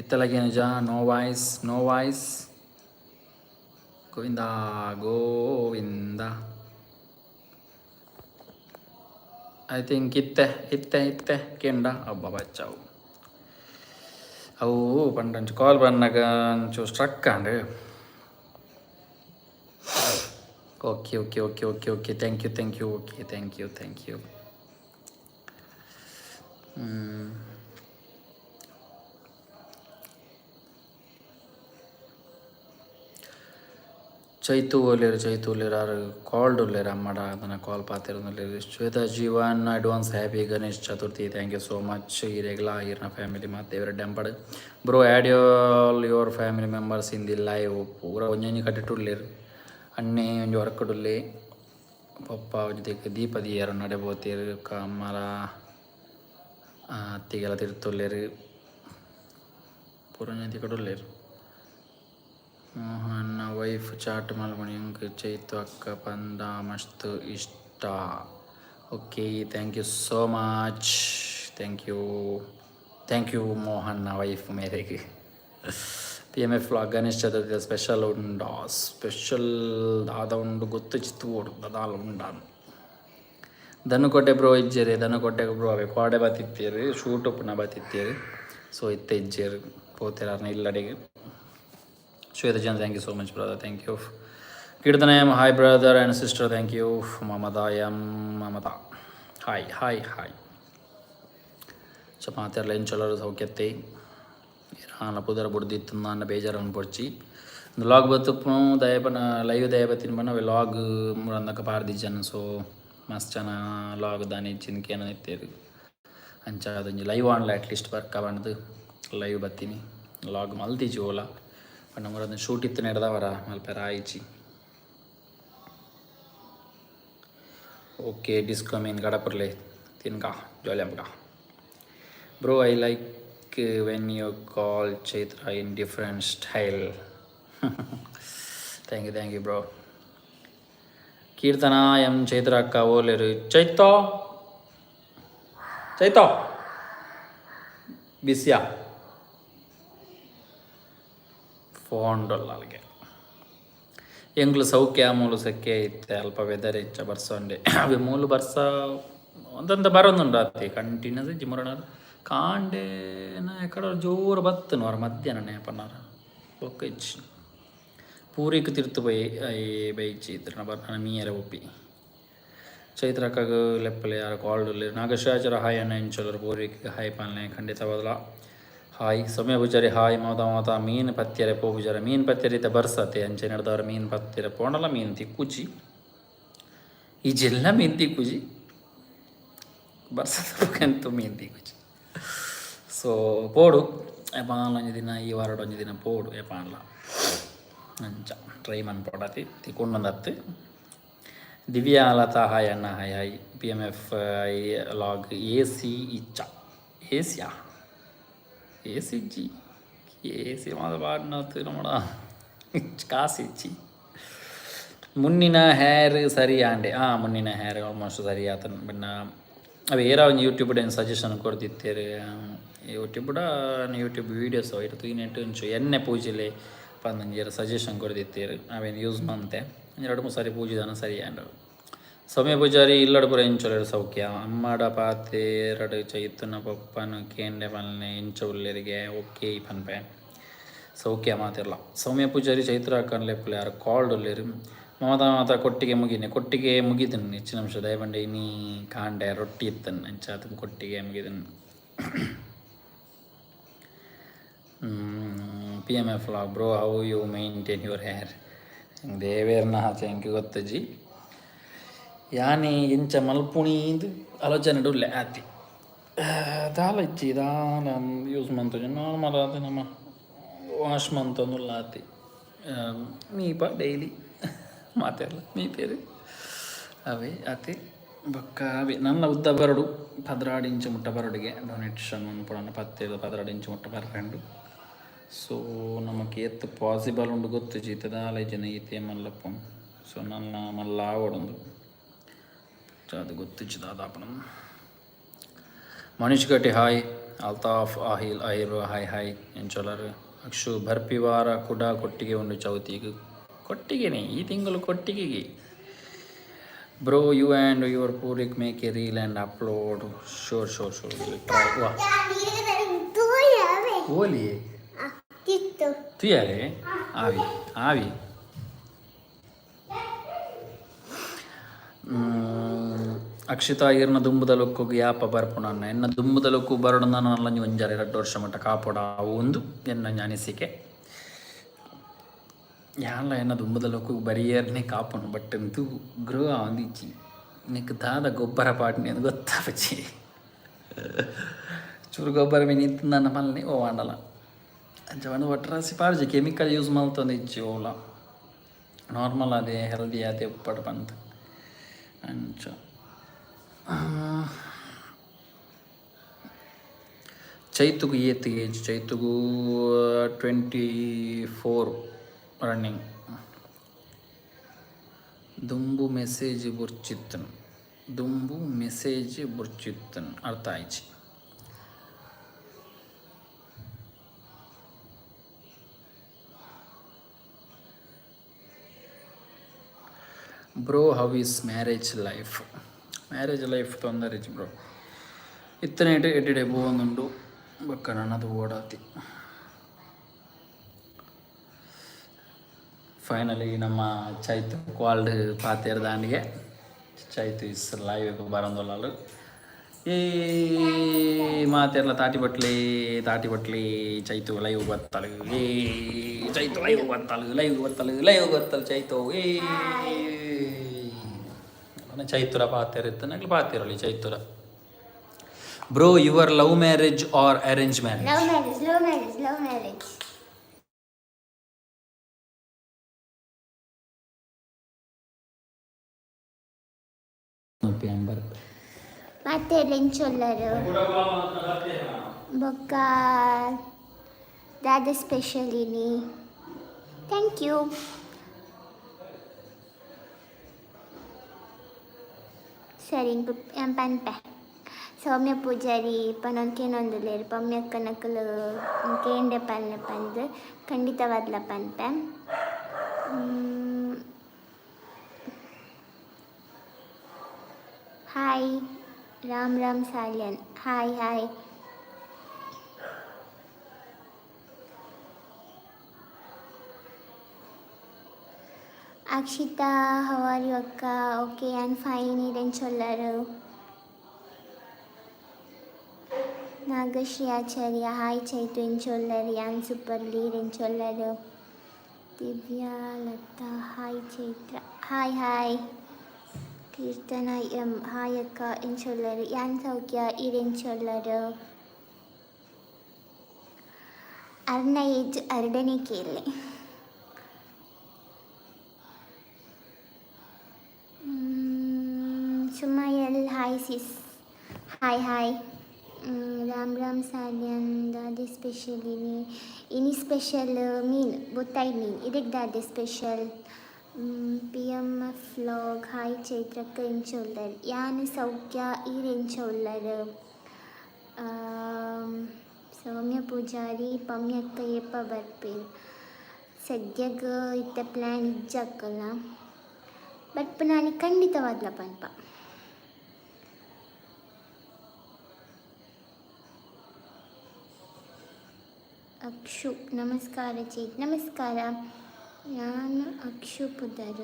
ಇತ್ತಲಾಗಿ ನಿಜ ನೋ ವಾಯ್ಸ್ ಗೋವಿಂದ. ಐ ಥಿಂಕ್ ಇತ್ತೆ ಕೆಂಡ ಅಬ್ಬ ಬಚ್ಚಾವು ಅವು ಪಂಡಂಚು ಕಾಲ್ ಬಂದಾಗ ಒಂಚೂರು ಸ್ಟ್ರಕ್ ಅಂಡು. Okay thank you. ಚೈತು ಒಲ್ಲೇರು ಆರು ಕಾಲ್ಡ್ ಒಲ್ಲೇರು ಅಮ್ಮಡ ಅದನ್ನು ಕಾಲ್ ಪಾತಿರೋದು. Shwetha Jeevan advance happy Ganesh Chaturthi. Thank you so much. ಇರೆಗ್ಲ ಇರ್ನ ಫ್ಯಾಮಿಲಿ ಮತ್ತು ದೇವರ ಡೆಂಪಡ್ bro add your family members in the live. ಪೂರ ಒಂಜಿ ಕಟ್ಟಿಟ್ಟುಳ್ಳೇರು ಅಣ್ಣೆ ಒಂಜಿ ಹೊರಕಡುಲ್ಲೆ ಪಪ್ಪ ಜೊತೆಗೆ ದೀಪದಿ ಯಾರು ನಡೆಬೋತೀರು ಅಮ್ಮರ ಅತ್ತಿಗೆಲ್ಲ ತಿರ್ತೊಲ್ಲೇರು ಪೂರ ಜೊತೆ ಕಡುಲ್ಲೇರು. ಮೋಹನ್ನ ವೈಫ್ ಚಾಟ್ ಮಲ್ಮಣಿಂಗ್ ಚೈತು ಅಕ್ಕ ಪಂದ ಮಸ್ತ್ ಇಷ್ಟ. Okay thank you so much. Thank you ಮೋಹನ್ನ ವೈಫ್ ಮೇರೆಗೆ. PMF vlog Ganesh Chaturthi special ಉಂಡ ಸ್ಪೆಷಲ್ ದಾದ ಉಂಡು ಗೊತ್ತು ಚಿತ್ತು ಓಡು ದಾದ ಉಂಡ ದನಕೋಟೆ ಬ್ರೋ ಇಜ್ಜೇರಿ ದನಕೋಟೆ ಬ್ರೋ ಅವೇ ಕೋಡೆ ಬತ್ತಿತ್ತೇರಿ ಶೂಟ್ ಉಪ್ಪುನ ಬತ್ತಿತ್ತೇರಿ. ಸೊ ಇತ್ತೆ ಇಜ್ಜೇರಿ ಪೋತೆರಾರ್ನ ಇಲ್ಲಡೆಗೆ. ಶ್ವೇತ ಜನ thank you so much brother thank you. Keerthana M hi brother and sister thank you. Mamatha hi ಚಪಾತಿಯರ್ಲ ಎಂಚೊಲ್ಲರು ಸೌಖ್ಯತ್ತೆ ನಾನು ಪುದರ ಬುಡ್ದಿತ್ತು ನನ್ನ ಬೇಜಾರನ್ನು ಪೊಡ್ಚಿ ವ್ಲಾಗ್ ಬತ್ತು ದಯಪನ ಲೈವ್ ದಯಪತ್ತಿನ ಬಣ್ಣ ವ್ಲಾಗ್ ಅಂದಕ ಪಾರ್ದಿಜ್ಜನ. ಸೊ ಮಸ್ತ್ ಜನ ಲಾಗ್ ದಾನಿ ಚಿಂದಿಕೇನ ಇತ್ತೇರು ಅಂಚ ಅದೊಂದು ಲೈವ್ ಆನ್ಲ ಅಟ್ಲೀಸ್ಟ್ ಬರ್ಕ ಬಂದು ಲೈವ್ ಬತ್ತೀನಿ ಲಾಗ್ ಮಲ್ತಿಜಿ ಓಲ ನಮ್ಮದೊಂದು ಶೂಟ್ ಇತ್ತು ನಡೆದವರ ಮಲ್ಪೆರ ಆಯ್ಚಿ ಓಕೆ ಡಿಸ್ಕೋ ಮೀನ್ ಗಡಪರ್ಲೆ ತಿನ್ಕ ಜಾಲಿ ಅಂಬಕ bro I like when you call Chaitra in different style thank you bro Keerthana M Chaitra ಅಕ್ಕ ಓಲೇರು ಚೈತೋ ಬಿಸಿಯಾ ಫೋಂಡಲ್ಲ ಅಲ್ಲಿಗೆ ಎಂಗ್ಲು ಸೌಖ್ಯ ಮೂಲು ಸೆಕ್ಕೆ ಇತ್ತೆ ಅಲ್ಪ ವೆದರ್ ಹೆಚ್ಚ ಬರ್ಸೊಂಡೆ ಅವೆ ಮೂಲು ಬರ್ಸ ಒಂದೊಂದು ಬರೋದುಂಡು ಅತ್ತೆ ಕಂಟಿನ್ಯೂಸ್ ಇಜ್ಜಿ ಮುರಣರು ಕಾಂಡೇನ ಎಕಡೆ ಜೋರು ಬತ್ತನು ಅವ್ರ ಮಧ್ಯಾಹ್ನ ನೇಪನಾರ ಬೊಕ್ಕ ಇಚ್ಚಿ ಪೂರಿಕ್ ತಿರ್ತು ಬೈಚಿ ಇದ್ರ ಬರ್ನ ಮೀಯರ ಒಪ್ಪಿ ಚೈತ್ರಕ್ಕಾಗ ಲೆಪ್ಪಲೆ ಯಾರು ಕಾಲ್ಡಲ್ಲಿ ನಾಗಶಾಚರ ಹಾಯ್ ಅನ್ನ ಎಂಚೋಲರು ಪೂರಿಕ್ ಹಾಯ್ ಪಾಲನೆ ಖಂಡಿತವಾದಲ ಹಾಯ್ ಸೌಮ್ಯ ಪೂಜಾರಿ ಹಾಯ್ ಮಾತ ಮೀನು ಪತ್ಯರೆ ಪೋ ಪೂಜಾರ ಮೀನು ಪತ್ಯರಿತ ಬರ್ಸತ್ತೆ ಅಂಚೆ ನಡೆದವ್ರ ಮೀನು ಪತ್ಯರೆ ಪೋಣಲ್ಲ ಮೀನು ತಿಕ್ಕುಜಿ ಈ ಜಿಲ್ಲ ಮೀನು ತಿಕ್ಕುಜಿ ಬರ್ಸಂತೂ ಮೀನು ತಿಕ್ಕುಜಿ ಸೊ ಪೋಡು ಎಪಾನ್ಲ ಒಂಜಿ ದಿನ ಈ ವಾರಡ್ ಒಂಜಿ ದಿನ ಪೋಡು ಎಪಾನ್ಲ ಅಂಚ ಟ್ರೈ ಮನ್ಪೊಡತಿ ತಿಕ್ಕೊಂಡೊಂದು ದಿವ್ಯಾ ಲತಾ ಹಾಯ್ ಅಣ್ಣ ಹಾಯ್ PMF ಲಾಗ್ AC ಇಚ್ಚ ಏಸಿಯಾ ಏಸಿ ಮಾದ ಪಾಡ್ನತ್ತು ನಮ್ಮಡ ಕಾಸಿಚ್ಚಿ ಮುನ್ನಿನ ಹೇರ್ ಸರಿ ಆಂಡೆ ಮುನ್ನಿನ ಹೇರ್ ಆಲ್ಮೋಸ್ಟ್ ಸರಿ ಆತನ ಬಿನ್ನ ಅವು ಏರ ಒಂದು ಯೂಟ್ಯೂಬ್ಡ್ ಏನು ಸಜೆಷನ್ ಕೊಡ್ತಿತ್ತೇರು ಯೂಟ್ಯೂಬ್ ವೀಡಿಯೋಸ್ ಇರ್ತು ಇನ್ನೆಂಟು ಇಂಚು ಎಣ್ಣೆ ಪೂಜೆಲೆ ಪಂದಂಜೇರು ಸಜೆಷನ್ ಕೊಡ್ತಿತ್ತೇರು ಅವೇನು ಯೂಸ್ ಮಂತೆ 2-3 ಸಾರಿ ಪೂಜಿದಾನ ಸರಿ ಆಂಡವು ಸೌಮ್ಯ ಪೂಜಾರಿ ಇಲ್ಲಡು ಪುರ ಎಂಚೊಲೆರು ಸೌಖ್ಯ ಅಮ್ಮಡ ಪಾತೆ ಎರಡು ಚೈತನ ಪಪ್ಪನು ಕೇಂಡೆ ಪಲ್ನೆ ಎಂಚ ಉಲ್ಲೆರಿಗೆ ಓಕೆ ಪನ್ಪೆ ಸೌಖ್ಯ ಮಾತಿರಲ್ಲ ಸೌಮ್ಯ ಪೂಜಾರಿ ಚೈತ್ರ ಹಾಕೊಂಡು ಲೆಪ್ಪಲೆ ಯಾರು ಕಾಲ್ಡ್ ಉಲ್ಲೇರು ಮಾತ ಕೊಟ್ಟಿಗೆ ಮುಗಿದನು ಹೆಚ್ಚಿನ ಅಂಶ ದಯಬಂಡೆ ಇನ್ನೀ ಕಾಂಡೆ ರೊಟ್ಟಿ ಇತ್ತನು ಅಂಚ ಅದನ್ನು ಕೊಟ್ಟಿಗೆ ಮುಗಿದನು PMF vlog bro how you maintain your hair ದೇವೇರ್ನ ಹಾಚೆಂಗೆ ಗೊತ್ತಜ್ಜಿ ಯಾನೆ ಎಂಚ ಮಲ್ಪುಣೀದು ಆಲೋಚನೆ ಉಳ್ಳೆ ಆತಿ ದಾಲ ಇಚ್ಚಿ ದಾಲ ಯೂಸ್ ಮಂತೊಂದು ನಾರ್ಮಲ್ ಆದ ನಮ್ಮ ವಾಶ್ ಮಂತೊಂದುಲ್ಲ ಆತಿ ಮೀಪ ಡೈಲಿ ಮಾತೆಲ್ಲ ಮೀಪೇರಿ ಅವೇ ಆತಿ ಬೊಕ್ಕ ಅವೇ ನನ್ನ ಉದ್ದ ಬರಡು 16 ಇಂಚು ಮುಟ್ಟ ಬರಡಿಗೆ ಡೊನೇಷನ್ ಪುಡನ 17-16 ಇಂಚು ಮುಟ್ಟ ಬರಡು ಸೊ ನಮಗೆ ಎತ್ತು ಪಾಸಿಬಲ್ ಉಂಡು ಗೊತ್ತು ಜೀತದ ಜನ ಈತೆ ಮಲ್ಲಪ್ಪ ಸೊ ನನ್ನ ಮಲ್ಲ ಆವಡೊಂದು ಅದು ಗೊತ್ತು ದಾದಾಪನ ಮನೀಶ್ ಗಟ್ಟಿ ಹಾಯ್ ಅಲ್ತಾಫ್ ಆಹಿರ್ ಹಾಯ್ ಎಂಚೊಲರ್ ಅಕ್ಷು ಭರ್ಪಿವಾರ ಕೂಡ ಕೊಟ್ಟಿಗೆ ಉಂಡು ಚೌತಿಗೆ ಕೊಟ್ಟಿಗೆನೆ ಈ ತಿಂಗಳು ಕೊಟ್ಟಿಗೆಗೆ bro you and your Purvik make a reel and upload ಶೋರ್ ವಾ ಓಲಿ ತುಯಾರೆ ಆವಿ ಅಕ್ಷಿತಾ ಈರ್ನ ದುಂಬುದ ಲೊಕ್ಕೋಗಿ ಯಾಪ ಬರ್ಪುಣ ಎನ್ನ ದುಂಬುದ ಲೊಕ್ಕು ಬರೋಡು ನಾನು ಅಲ್ಲಂಜಿ 1-2 ವರ್ಷ ಮಟ್ಟ ಕಾಪೋಡ ಒಂದು ಎನ್ನ ಅನಿಸಿಕೆ ಯಾಲ ಎನ್ನ ದುಂಬುದ ಲೊಕ್ಕು ಬರಿಯರ್ನೇ ಕಾಪುಣು ಬಟ್ ಅಂತೂ ಗೃಹ ಅಂದಿಚ್ಚಿ ನಿಕ್ ದಾದ ಗೊಬ್ಬರ ಪಾಟ್ನಿ ಅಂತ ಗೊತ್ತಾಪಚ್ಚಿ ಚೂರು ಗೊಬ್ಬರ ನಿಂತು ನನ್ನ ಮಲ್ನಿ ಓವಾಂಡಲ್ಲ ಅಂಚ ಒಟ್ಟರಾಸಿ ಪಾರ್ಜಿ ಕೆಮಿಕಲ್ ಯೂಸ್ ಮಲ್ತಂದು ಇಚ್ಚಿ ಓಲ ನಾರ್ಮಲ್ ಅದೇ ಹೆಲ್ದಿ ಅದೇ ಉಪ್ಪಡು ಬಂತ ಅಂಚ ಚೈತುಗು ಏಜ್ ಚೈತುಗು 24 ರನ್ನಿಂಗ್ ದುಂಬು ಮೆಸೇಜ್ ಬುರ್ಚಿತ್ತನ್ ಅರ್ಥ ಆಯ್ತು bro how is marriage life ತೊಂದರೆ ಬ್ರೋ ಇತ್ತನೆ ಎಡ್ಡೆ ಬೋಂದುಂಡು ಬೊಕ್ಕ ನನ್ನದು ಓಡಾತಿ ಫೈನಲಿ ನಮ್ಮ ಚೈತು ಕ್ವಾಲ್ಡ್ ಪಾತೇರ್ ದಾಂಡಿಗೆ ಚೈತು ಇಸ್ ಲೈವ್ ಬರಂದೊಲ್ಲಾಲು ಏ ಮಾತೆಲ್ಲ ತಾಟಿ ಬಟ್ಲಿ ಚೈತು ಲೈವ್ ಬತ್ತಲು ಚೈತು ಲೈವ್ ಬತ್ತಲು ಚೈತು ಚೈತುರ ಪಾತೇರ್ ಇತ್ತು ನಗ್ಲು ಪಾತೇರಲಿ ಚೈತುರ bro your love marriage or arrange marriage? Love marriage. ಮತ್ತೆ ಲೆಂಚೊಲ್ಲರು ಬೊಕ್ಕ ದಾದ ಸ್ಪೆಷಲ್ ಇನಿ. Thank you. ಸರಿ ಪನ್ಪೆ ಸೌಮ್ಯ ಪೂಜಾರಿ ಪನೊಂಕೇನೊಂದುಲ್ಲೇರು ಪಮ್ಯಕ್ಕ ನಕಲು ಕೇಂಡೆ ಪಲ್ಲೆ ಪಂದು ಖಂಡಿತವಾದ್ಲ ಪನ್ಪೆ. Hi Ram Salian. Hi. Akshitha how are you ಅಕ್ಕ? ಓಕೆ ಆ್ಯಂಡ್ ಫೈನ್ ಇರೆಂಚೊಲ್ಲರು. ನಾಗಶ್ರೀ ಆಚಾರ್ಯ ಹಾಯ್ ಚೈತು ಎಂಚೊಲ್ಲರು ಯಾನ್ ಸೂಪರ್ಲಿ ಇರೆಂಚೊಲ್ಲರು. Divya Latha hi Chaitra hi. Keerthana M hi ಅಕ್ಕ ಎಂಚೊಲ್ಲರು ಯಾನ್ ಸೌಖ್ಯ ಇರೆಂಚೊಲ್ಲರು. ಅರ್ನ ಏಜ್ ಅರ್ಡನೇ ಕೇಳಿ. ಸುಮಯಲ್ hi sis. Hi. Ram Salian ದಾದೆ ಸ್ಪೆಷಲ್ ಇನಿ ಸ್ಪೆಷಲ್ ಮೀನ್ ಬೊತ್ತಾಯಿ ಮೀನ್ ಇದಕ್ಕೆ ದಾದೆ ಸ್ಪೆಷಲ್. familyvlog ಹಾಯ್ ಚೈತ್ರಕ್ಕ ಎಂಚೊಲ್ಲರ್ ಯಾನ್ ಸೌಖ್ಯ ಇರೆಂಚೊಲ್ಲರು. ಸೌಮ್ಯ ಪೂಜಾರಿ ಪಮ್ಯಕ್ಕ ಏಪ ಬರ್ಪೇರು ಸದ್ಯಗ ಇತ್ತ ಪ್ಲ್ಯಾನ್ ಇಜ್ಜಕ್ಕಲ್ಲ ಬಟ್ ನಾನು ಖಂಡಿತವಾದ್ಲ ಪನ್ಪ. ಅಕ್ಷು ನಮಸ್ಕಾರ ಚೈತ್. ನಮಸ್ಕಾರ. ನಾನು ಅಕ್ಷು ಪುದರ್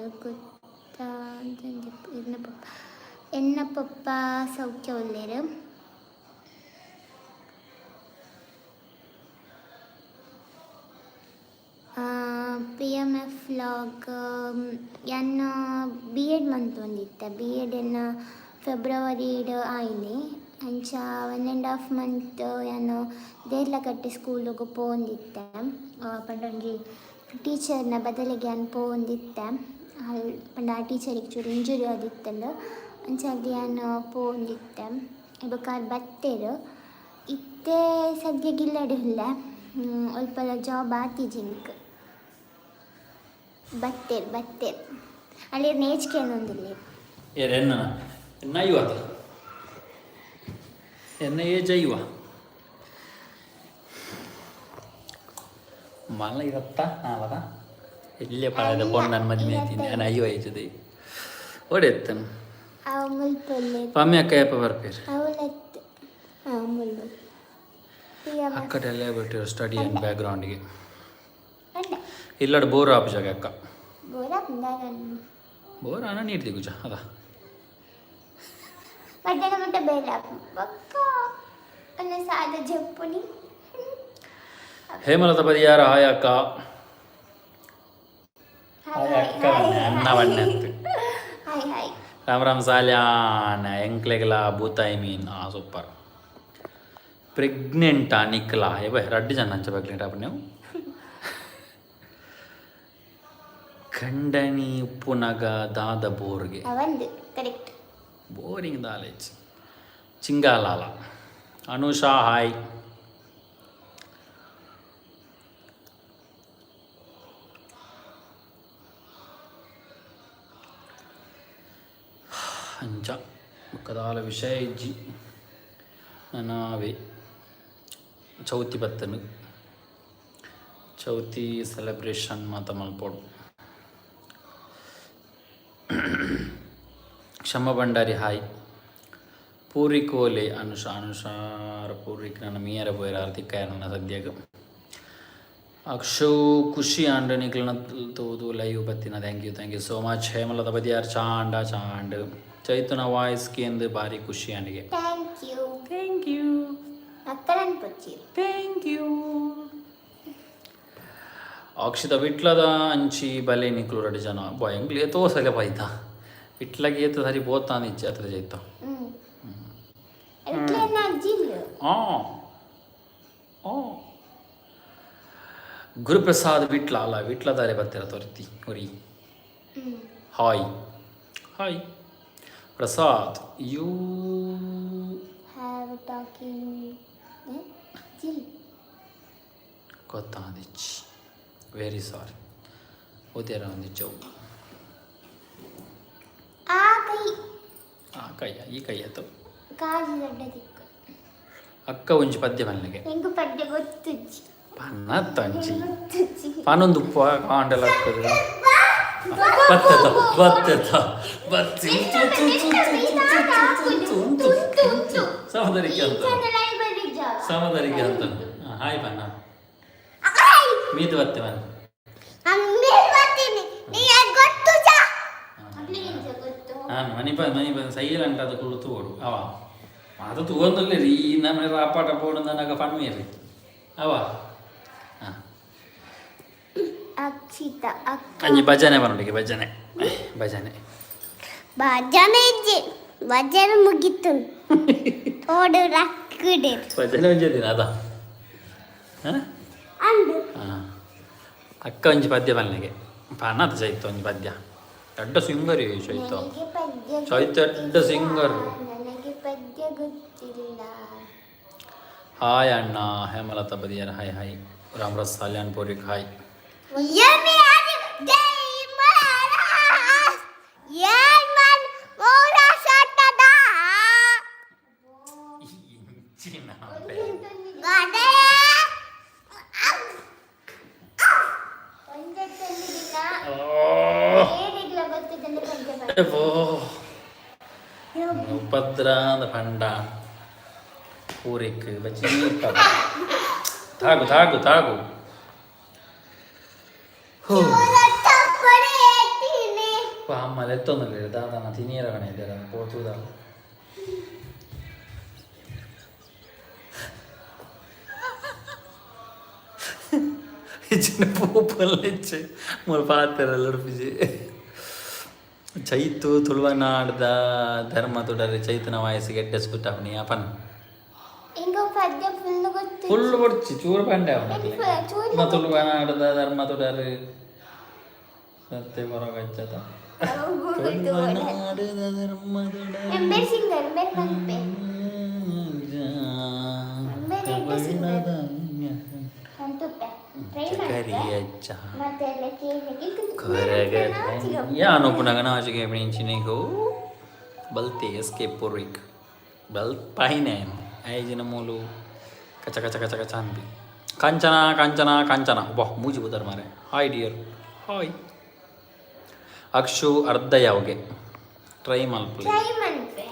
ಎನ್ನ ಪಪ್ಪ ಸೌಖ್ಯ ಒಳ್ಳೆರು. PMF ಎನ್ನ B.Ed ಮಂತೊಂದಿತ್ತೆ. B.Ed ಎನ್ನ ಫೆಬ್ರವರಿಡ್ ಆಯ್ನೆ ಅಂಚ 1.5 month ಏನು ದೇರ್ಲಕಟ್ಟೆ ಸ್ಕೂಲಿಗೆ ಪೋಂದಿತ್ತೆ. ಪಂಡೊಂಜಿ ಟೀಚರ್ನ ಬದಲಿಗೆ ನಾನು ಪೋಂದಿತ್ತೆ. ಪಂಡ ಆ ಟೀಚರಿಗೆ ಚೂರು ಇಂಜುರಿ ಆದಿತ್ತಲ್ಲ ಅಂಚಾಗಿ ನಾನು ಪೋಂದಿತ್ತೆ. ಬೇಕಾದ್ರೆ ಬತ್ತೇರು ಇತ್ತೆ ಸದ್ಯ ಗಿಲ್ಲಡೆ ಹುಲ್ಲೆ ಅಲ್ಪಲ್ಲ ಜಾಬ್ ಆತಿಜಿಂಕ್ ಬತ್ತೇರು ಅಲ್ಲಿ ನೇಚ್ಕೇನೊಂದಿಲ್ಲ ಎನ್ನ ಏಜ್ ಅಯ್ಯುವ ಮಲ್ಲ ಇವತ್ತ ನಾವದ ಇಲ್ಲೇ ಪಾಯದ ಪೊಣ್ಣನ ಮದುವೆ ಐತೀನಿ ನಾನು ಅಯ್ಯೋ ಐತದೆ ಓಡೆತ್ತನು ಪಮ್ಮಿ ಅಕ್ಕ ಯಪ್ಪ ಬರ್ಪೇರು ಅಕ್ಕಡೆಲ್ಲ ಬಿಟ್ಟಿರೋ ಸ್ಟಡಿ ಆ್ಯಂಡ್ ಬ್ಯಾಕ್ಗ್ರೌಂಡಿಗೆ ಇಲ್ಲಡ ಬೋರ್ ಆಪಜಾಗ ಅಕ್ಕ ಬೋರ್ ಅನ್ನ ನೀಡ್ತಿ ಗುಜ ಅದ ಹೇಮಲತಾ ಪರಿಯಾರ ಹಾಯ್ ಅಕ್ಕ. ಅನ್ನ ಬಣ್ಣತ್ತು ರಾಮ್ ಸಾಲ್ಯಾನ್ ಎಂಕ್ಲೆಗ್ಲ ಬೂತಾಯಿ ಮೀನ್ ಸೂಪರ್. ಪ್ರೆಗ್ನೆಂಟಾ ನಿಕ್ಲಾ ಏ ರಡ್ಡು ಜನ ಅಂಚ ಪ್ರೆಗ್ನೆಂಟ್ ಆಪ ನೀವು ಖಂಡನಿ ಉಪ್ಪುನಗ ದಾದ ಬೋರ್ಗೆ ಬೋರಿಂಗ್ ದಾಲೇಜ್ ಚಿಂಗಾಲಾಲ. ಅನುಷಾ ಹಾಯ್. ಅಂಚ ಬುಕ್ಕದಾಲ ವಿಷಯ ಇಜ್ಜಿ ನಾವೇ ಚೌತಿ ಬತ್ತನು ಚೌತಿ ಸೆಲೆಬ್ರೇಷನ್ ಮಾತ ಮಲ್ಪೋಡು. ಕ್ಷಮ ಭಂಡಾರಿ ಹಾಯ್. ಪೂರಿಕೋಲೆ ಅನುಷಾರ ಪೂರಿಕ್ ನನ್ನ ಮೀಯರ ಪೋಯರ ಆರ್ಥಿಕ ನನ್ನ ಸದ್ಯಗ ಅಕ್ಷು ಖುಷಿ ಆಂಡ್ ನಿಕ್ಲನ ತೂದು ಲೈವ್ ಬತ್ತಿನ thank you so much. Hemalatha Badiyar ಚಾಂಡ್ ಚೈತುನ ವಾಯ್ಸ್ ಕೇಂದ್ರ ಭಾರಿ ಖುಷಿ ಅಂಡಿಗೆ ಥ್ಯಾಂಕ್ ಯು. ಅಕ್ಷಿತ ವಿಟ್ಲದ ಅಂಚಿ ಬಲೆ ನಿಕ್ಲು ರಡಿ ಜನ ಎಂಗ್ಲಿ ಏತೋ ಸಲ ಪಾಯ್ತಾ ಇಟ್ಲಾಗಿ ಏತ ಸರಿ ಬೋತಾನ ಇಚ್ಛೆ ಹತ್ರ ಜೈತ ಗುರುಪ್ರಸಾದ್ ವಿಟ್ಲ ಅಲ್ಲ ವಿಟ್ಲದಾರೆ ಬರ್ತೀರ ತೋರ್ತಿ ಹೊರಿ hi hi Prasad you have talking chill ಗೊತ್ತಾದಿಚ್ಚಿ ವೆರಿ ಸಾರಿ ಓದ್ಯಾರ ಒಂದಿಚ್ಚವು ಆ ಕೈ ಆ ಕೈಯ ಈ ಕೈ ಆಯ್ತು ಕಾಜಿ ದೊಡ್ಡ ದಿಕ್ಕು ಅಕ್ಕ ಒಂಜಿ ಪದ್ಯ ಮಲ್ಲಿಗೆ ಹೆಂಗು ಪದ್ಯ ಗೊತ್ತುಜ್ಜಿ ಪನ್ನ ತಂಚಿ ಗೊತ್ತುಜ್ಜಿ ಪನ್ನೊಂದು ಉಪ್ಪ ಕಾಂಡೆಲ್ಲ ಹಾಕೋದು ಬತ್ತದ ಬತ್ತದ ಬತ್ತಿ ಸಮದರಿಗೆ ಅಂತ ಸಮದರಿಗೆ ಅಂತ ಹಾಯ್ ಬನ್ನ ಮೀದು ಬತ್ತೆ ಬನ್ನ ನಾನು ಮನಿ ಬಂದು ಸೈಲೆಂಟ್ ಅದು ಕುಳ್ಳು ತೋಡು ಅವ ಅದು ತಗೊಂಡಲ್ಲಿ ರೀ ನಮ್ಮ ರಾಪಾಟ ಪೋಡು ನನಗೆ ಪಣ್ಮೇರಿ ಅವ ಹಾಂ ಅಕ್ಷಿತ ಅಂಜಿ ಭಜನೆ ಬರೋಡಿಗೆ ಭಜನೆ ಭಜನೆ ಭಜನೆ ಇಜ್ಜಿ ಭಜನೆ ಮುಗಿತು ತೋಡು ರಕ್ಕಡೆ ಭಜನೆ ಒಂಜಿ ದಿನ ಅದ ಹಾಂ ಅಂದು ಹಾಂ ಅಕ್ಕ ಒಂಜಿ ಪದ್ಯ ಬಲ್ಲಿಗೆ ಪನ್ನದ ಚೈತು ಒಂಜಿ ಪದ್ಯ ದೊಡ್ಡ ಸಿಂಗರಿ ಚೈತು ನನಗೆ ಪದ್ಯ ಚೈತು ದೊಡ್ಡ ಸಿಂಗರ್ ನನಗೆ ಪದ್ಯ ಗೊತ್ತಿಲ್ಲ ಹಾಯ್ ಅಣ್ಣ ಹೇಮಲತಾ ಬದಿಯರ್ ಹಾಯ್ ಹಾಯ್ ರಾಮರಾಜ್ ಸಾಲ್ಯಾನ್ ಪೋರಿಕ್ ಹಾಯ್ ಯಮಿ ಆದಿ ಜೈ ಮಹಾರಾಜ್ ಯಾರ್ ಮನ್ ಮೋರಾ ಸಟ್ಟದ ಗಾದೆ ಒಂದೇ ತಂದಿದಿನ ಏನಿಲ್ಲ ಗೊತ್ತಿದ್ದಂತೆ ಪದ್ಯ ಉಪದ್ರಾದ ಪಂಡ ಪೂರಿಕ್ ಬಚ್ಚಿ ತಾಗು ತಾಗು ತಾಗು ಅಮ್ಮ ಎತ್ತೊಂದಿಲ್ಲ ದಾದನ ತಿನೀರ ಕಣ ಇದ್ದಾರೆ ಪೋತುದಲ್ಲ ಹೆಚ್ಚಿನ ಪೂಪಲ್ಲ ಹೆಚ್ಚು ಮೂರು ಪಾತ್ರೆಲ್ಲ ಉಡುಪಿಸಿ ಚೈತು ತುಳುವನಾಡ್ದ ಧರ್ಮ ತುಡರಿ ಚೈತನ ವಯಸ್ಸಿಗೆ ಎಡ್ಡೆಸ್ಬಿಟ್ಟ ಅವನಿ ಅಪನ್ ಇಂಗೋ ಪದ್ಯ ಫುಲ್ ಗೊತ್ತು ಫುಲ್ ಹೊಡ್ಚಿ ಚೂರು ಬಂಡೆ ಅವನಿಗೆ ತುಳುವನಾಡ್ದ ಧರ್ಮ ತುಡರಿ ಸತ್ಯ ಹೊರಗಚ್ಚದ ತುಳುವನಾಡ್ದ ಧರ್ಮ ತುಡರಿ ಎಂಬೆ ಸಿಂಗರ್ ಎಂಬೆ ಮನ್ಪೆ ಅಂತುಪ್ಪೆ ಟ್ರೈ ಕರಿಯಚ್ಚ ಮತ್ತೆ ಎಲ್ಲ ಯಾನೊಬ್ಬನಾಗ ನಾಚಿಕೆ ಮೆಣಸಿನಿಗೂ ಬಲ್ತೆ ಎಸ್ಕೆ ಪುರಿಕ್ ಬಲ್ ಪೈನೆ ಐಜಿನ ಮೂಲು ಕಚ ಕಚ ಕಚ ಕಚ ಅನ್ಬಿ ಕಾಂಚನ ಕಾಂಚನ ಕಾಂಚನ ವಾಹ್ ಮೂಜಿ ಬುದರ್ ಮಾರೆ ಹಾಯ್ ಡಿಯರ್ ಹಾಯ್ ಅಕ್ಷು ಅರ್ಧ ಯಾವ್ಗೆ ಟ್ರೈ ಮಲ್ಪಲಿ ಟ್ರೈ ಮನ್ಪೆ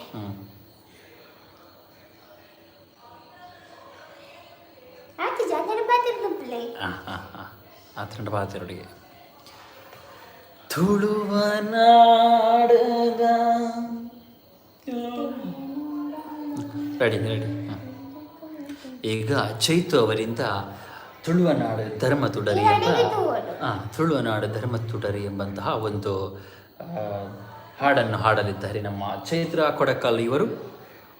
ಆತ ಜಾಗರ ಬಾತಿರ್ದುಪ್ಲೆ ಆತ್ರಂಡ ಬಾತಿರೊಡಿಗೆ ತುಳುವನಾಡದ ರೆಡಿ ರೆಡಿ ಈಗ ಚೈತು ಅವರಿಂದ ತುಳುವನಾಡು ಧರ್ಮ ತುಡರಿ ಎಂಬ ತುಳುವನಾಡು ಧರ್ಮ ತುಡರಿ ಎಂಬಂತಹ ಒಂದು ಹಾಡನ್ನು ಹಾಡಲಿದ್ದಾರೆ ನಮ್ಮ ಚೈತ್ರ ಕೊಡಕಲ್ ಇವರು.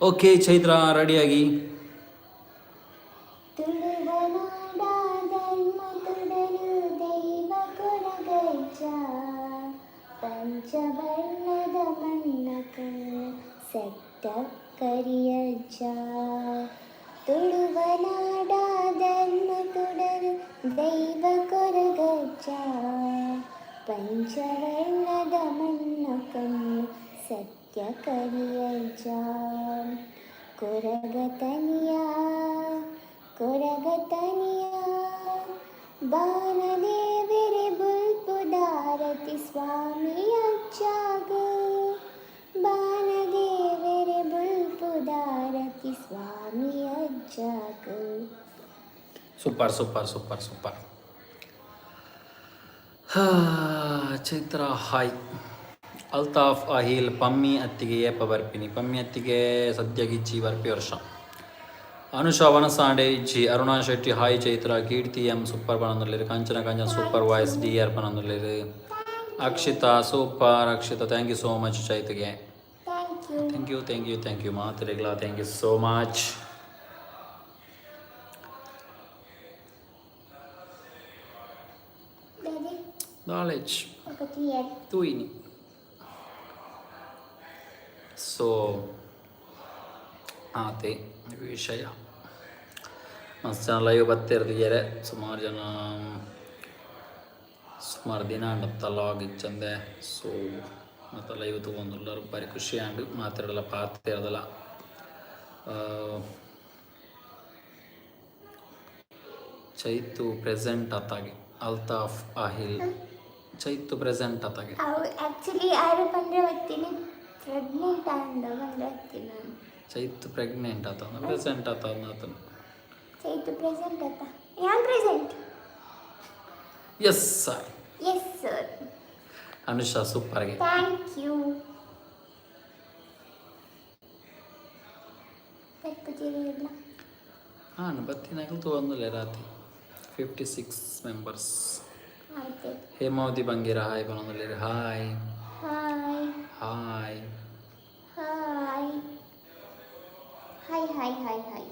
ಓಕೆ ಚೈತ್ರ ರೆಡಿಯಾಗಿ. ಪಂಚವರ್ಣದ ಮಣ್ಣಕ ಸೆಟ್ಟ ಕರಿಯಜ್ಜ ತುಳುವನಾಡ ಧರ್ಮ ತುಡರು ದೈವ ಕೊರಗಜ್ಜ ಪಂಚವರ್ಣದ ಮಣ್ಣಕನ್ನು ಸತ್ಯ ಕರಿಯಜ್ಜ ಕೊರಗತನಿಯ ಕೊರಗತನಿಯ ಬಾನದೇವರೆ ಬುಲ್ಪುದಾರತಿ ಸ್ವಾಮಿ ಅಜ್ಜಾಗ ಬಾನದೇವರೆ ಬುಲ್ಪುದಾರತಿ ಸ್ವಾಮಿ ಅಜ್ಜಾಗ. Super super super super. Chaitra hi. Altaf Ahil Pammi ಅತ್ತಿಗೆ ಏಪ ಬರ್ಪಿನಿ ಪಮ್ಮಿ ಅತ್ತಿಗೆ ಸದ್ಯ ಗಿಚ್ಚಿ ಬರ್ಪಿ ವರ್ಷ. ಅನುಷಾ ವನಸಾಂಡೆ ಇಜ್ಜಿ. Aruna Shetty hi Chaitra. Keerthi M super ಪನೊಂದುರ್ಲಿರು. Kanchana Kanchana super voice DR ಪನೊಂದುರ್ಲಿರು. Akshitha super. Akshitha thank you so much ಚೈತ್ಗೆ. Thank you thank you thank you ಮಾತಿರಗ್ಲ thank you so much. Knowledge ఒక క్లియర్ ತೂಯಿನಿ. ಸೊ ಆತೆ ವಿಷಯ ಮಸ್ತ್ ಜನ ಲೈವ್ ಬರ್ತಿರ್ದಿದ್ದಾರೆ. ಸುಮಾರು ದಿನ ಅಂಡತ್ತ ಲಾಗ್ ಇಚ್ಚಂದೆ. ಸೊ ಮತ್ತು ಲೈವ್ ತೊಗೊಂಡುಳ್ಳರು ಭಾರಿ ಖುಷಿ ಆಂಡು ಮಾತಾಡಲ್ಲ ಪಾತಿರದಲ್ಲ. ಚೈತು ಪ್ರೆಸೆಂಟ್ ಆತಾಗೆ ಅಲ್ತಾಫ್ ಆಹಿಲ್ ಚೈತು ಪ್ರೆಸೆಂಟ್ ಆತಾಗೆ ಆಕ್ಚುಲಿ ಆರು ಬಂದ್ರೆ ಬರ್ತೀನಿ ಪ್ರೆಗ್ನೆಂಟ್ ಅಂದ ಬಂದ್ರೆ ಬರ್ತೀನಿ ಚೈತು ಪ್ರೆಗ್ನೆಂಟ್ ಆತ ಪ್ರೆಸೆಂಟ್ ಆತ ಚೈತು ಪ್ರೆಸೆಂಟ್ ಆತ ಯಾನ್ present yes sir yes sir Anusha ಸೂಪರ್ಗೆ ಥ್ಯಾಂಕ್ ಯು ಬರ್ತಿರಲಿಲ್ಲ ಹಾಂ ಬರ್ತೀನಿ ತೊಗೊಂಡಲೆ ರಾತ್ರಿ 56 ಮೆಂಬರ್ಸ್. ಹೇಮಾವತಿ ಬಂಗೀರ ಹಾಯ್ ಬಂದಿಲ್ಲ. Hi hi hi hi hi hi hi hi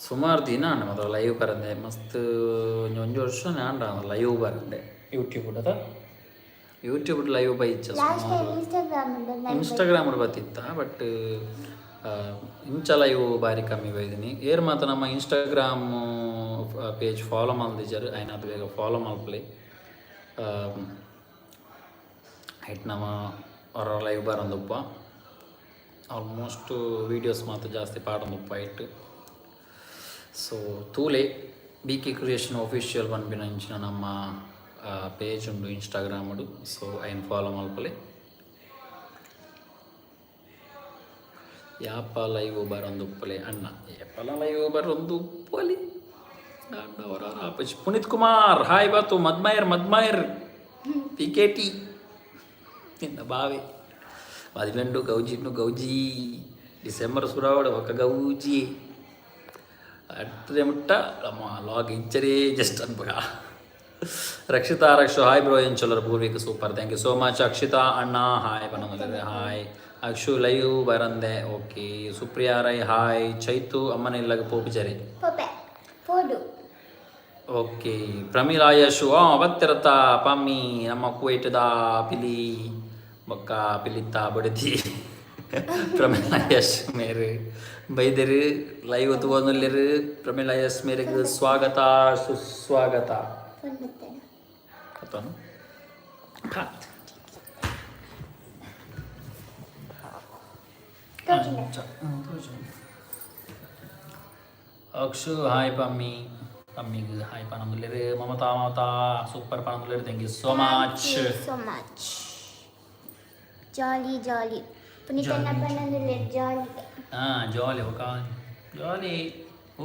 ಸುಮಾರು ದಿನ ಅಣ್ಣ ಮಾತ್ರ ಲೈವ್ ಬರಂದೆ ಮಸ್ತ್ ಒಂಜು ವರ್ಷ ಆಂಡ ಲೈವ್ ಬರಂದೆ ಯೂಟ್ಯೂಬ್ ಲೈವ್ ಬೈಚ ಇನ್ಸ್ಟಾಗ್ರಾಮ್ ಬರ್ತಿತ್ತ ಬಟ್ ಇಂಚ ಲೈವ್ ಭಾರಿ ಕಮ್ಮಿ ಬೈದಿನಿ ಏರ್ ಮಾತ್ರ ನಮ್ಮ ಇನ್ಸ್ಟಾಗ್ರಾಮ್ ಪೇಜ್ ಫಾಲೋ ಮಲ್ದಿದ್ದಾರೆ ಅದು ಬೇಗ ಫಾಲೋ ಮಲ್ಪಲಿ ಐಟ್ ನಮ್ಮ ಅವರ ಲೈವ್ ಬರಂದಪ್ಪ ಆಲ್ಮೋಸ್ಟ್ ವೀಡಿಯೋಸ್ ಮಾತ್ರ ಜಾಸ್ತಿ ಪಾಡಂದಪ್ಪ ಐಟ್. ಸೊ ತೂಲೆ bkcreation ಆಫೀಷಿಯಲ್ ಬಂದ್ಬಿನ ನಮ್ಮ ಪೇಜ್ ಉಂಡು ಇನ್ಸ್ಟಾಗ್ರಾಮ್ ಉಂಡು. ಸೊ ಐನ್ ಫಾಲೋ ಮಲ್ಪಲೆ ಯಾಪ ಲೈವ್ ಬರೊಂದುಪ್ಪಲೆ ಅಣ್ಣ ಯಾಪಲ ಲೈವ್ ಬರೊಂದುಪ್ಪಲಿ ಅವರ ಆಪಚ್ ಪುನೀತ್ ಕುಮಾರ್ ಹಾಯ್ ಬಾತು ಮದ್ಮಾಯರ್ PKT ನಿನ್ನ ಬಾವೆ ಮದುವೆಂಡು ಗೌಜಿ ಡಿಸೆಂಬರ್ ಸುರಾವಡ ఒక ಗೌಜಿ ಅಟ್ರೆ ಮುಟ್ಟ ನಮ್ಮ ಲಾಗ್ ಇಂಚರೇ ಜಸ್ಟ್ ಅನ್ಬಗ. ರಕ್ಷಿತಾ ಹಾಯ್ ಬ್ರೋ ಏನು ಚಲೋ Purvika super thank you so much. Akshitha ಅಣ್ಣ ಹಾಯ್ ಬನ್ನೋದಿಲ್ಲ ಹಾಯ್. ಅಕ್ಷು ಲೈವ್ ಬರಂದೆ ಓಕೆ. ಸುಪ್ರಿಯಾ ರೈ ಹಾಯ್. ಚೈತು ಅಮ್ಮನ ಇಲ್ಲಾಗ ಪೋಪಿಚರಿ ಓಕೆ. ಪ್ರಮೀಲಾ ಯಶು ಅವತ್ತಿರತ್ತ ಪಮ್ಮಿ ನಮ್ಮ ಕುವೈಟದ ಪಿಲಿ ಬೊಕ್ಕ ಪಿಲಿತ್ತ ಬಡತಿ ಪ್ರಮೀಲಾ ಯಶ್ ಮೇರೆ ಬೈದರು ಲೈವ್ ತಗೊಂಡಿರು. ಪ್ರಮೀಲಾ ಯಶ್ ಮೇರೆಗೆ ಸ್ವಾಗತ ಸುಸ್ವಾಗತ. ಅಕ್ಷು ಹಾಯ್ ಪಮ್ಮಿಗೆ ಹಾಯ್ ಪನಂದುಲಿರು. ಮಮತಾ ಸೂಪರ್ ಪನಂದುಲಿರು thank you so much. Jolly ಪುನೀತನ ಪನಂದುಲಿರು ಜಾಲಿ ಜಾಲಿ ಜಾಲಿ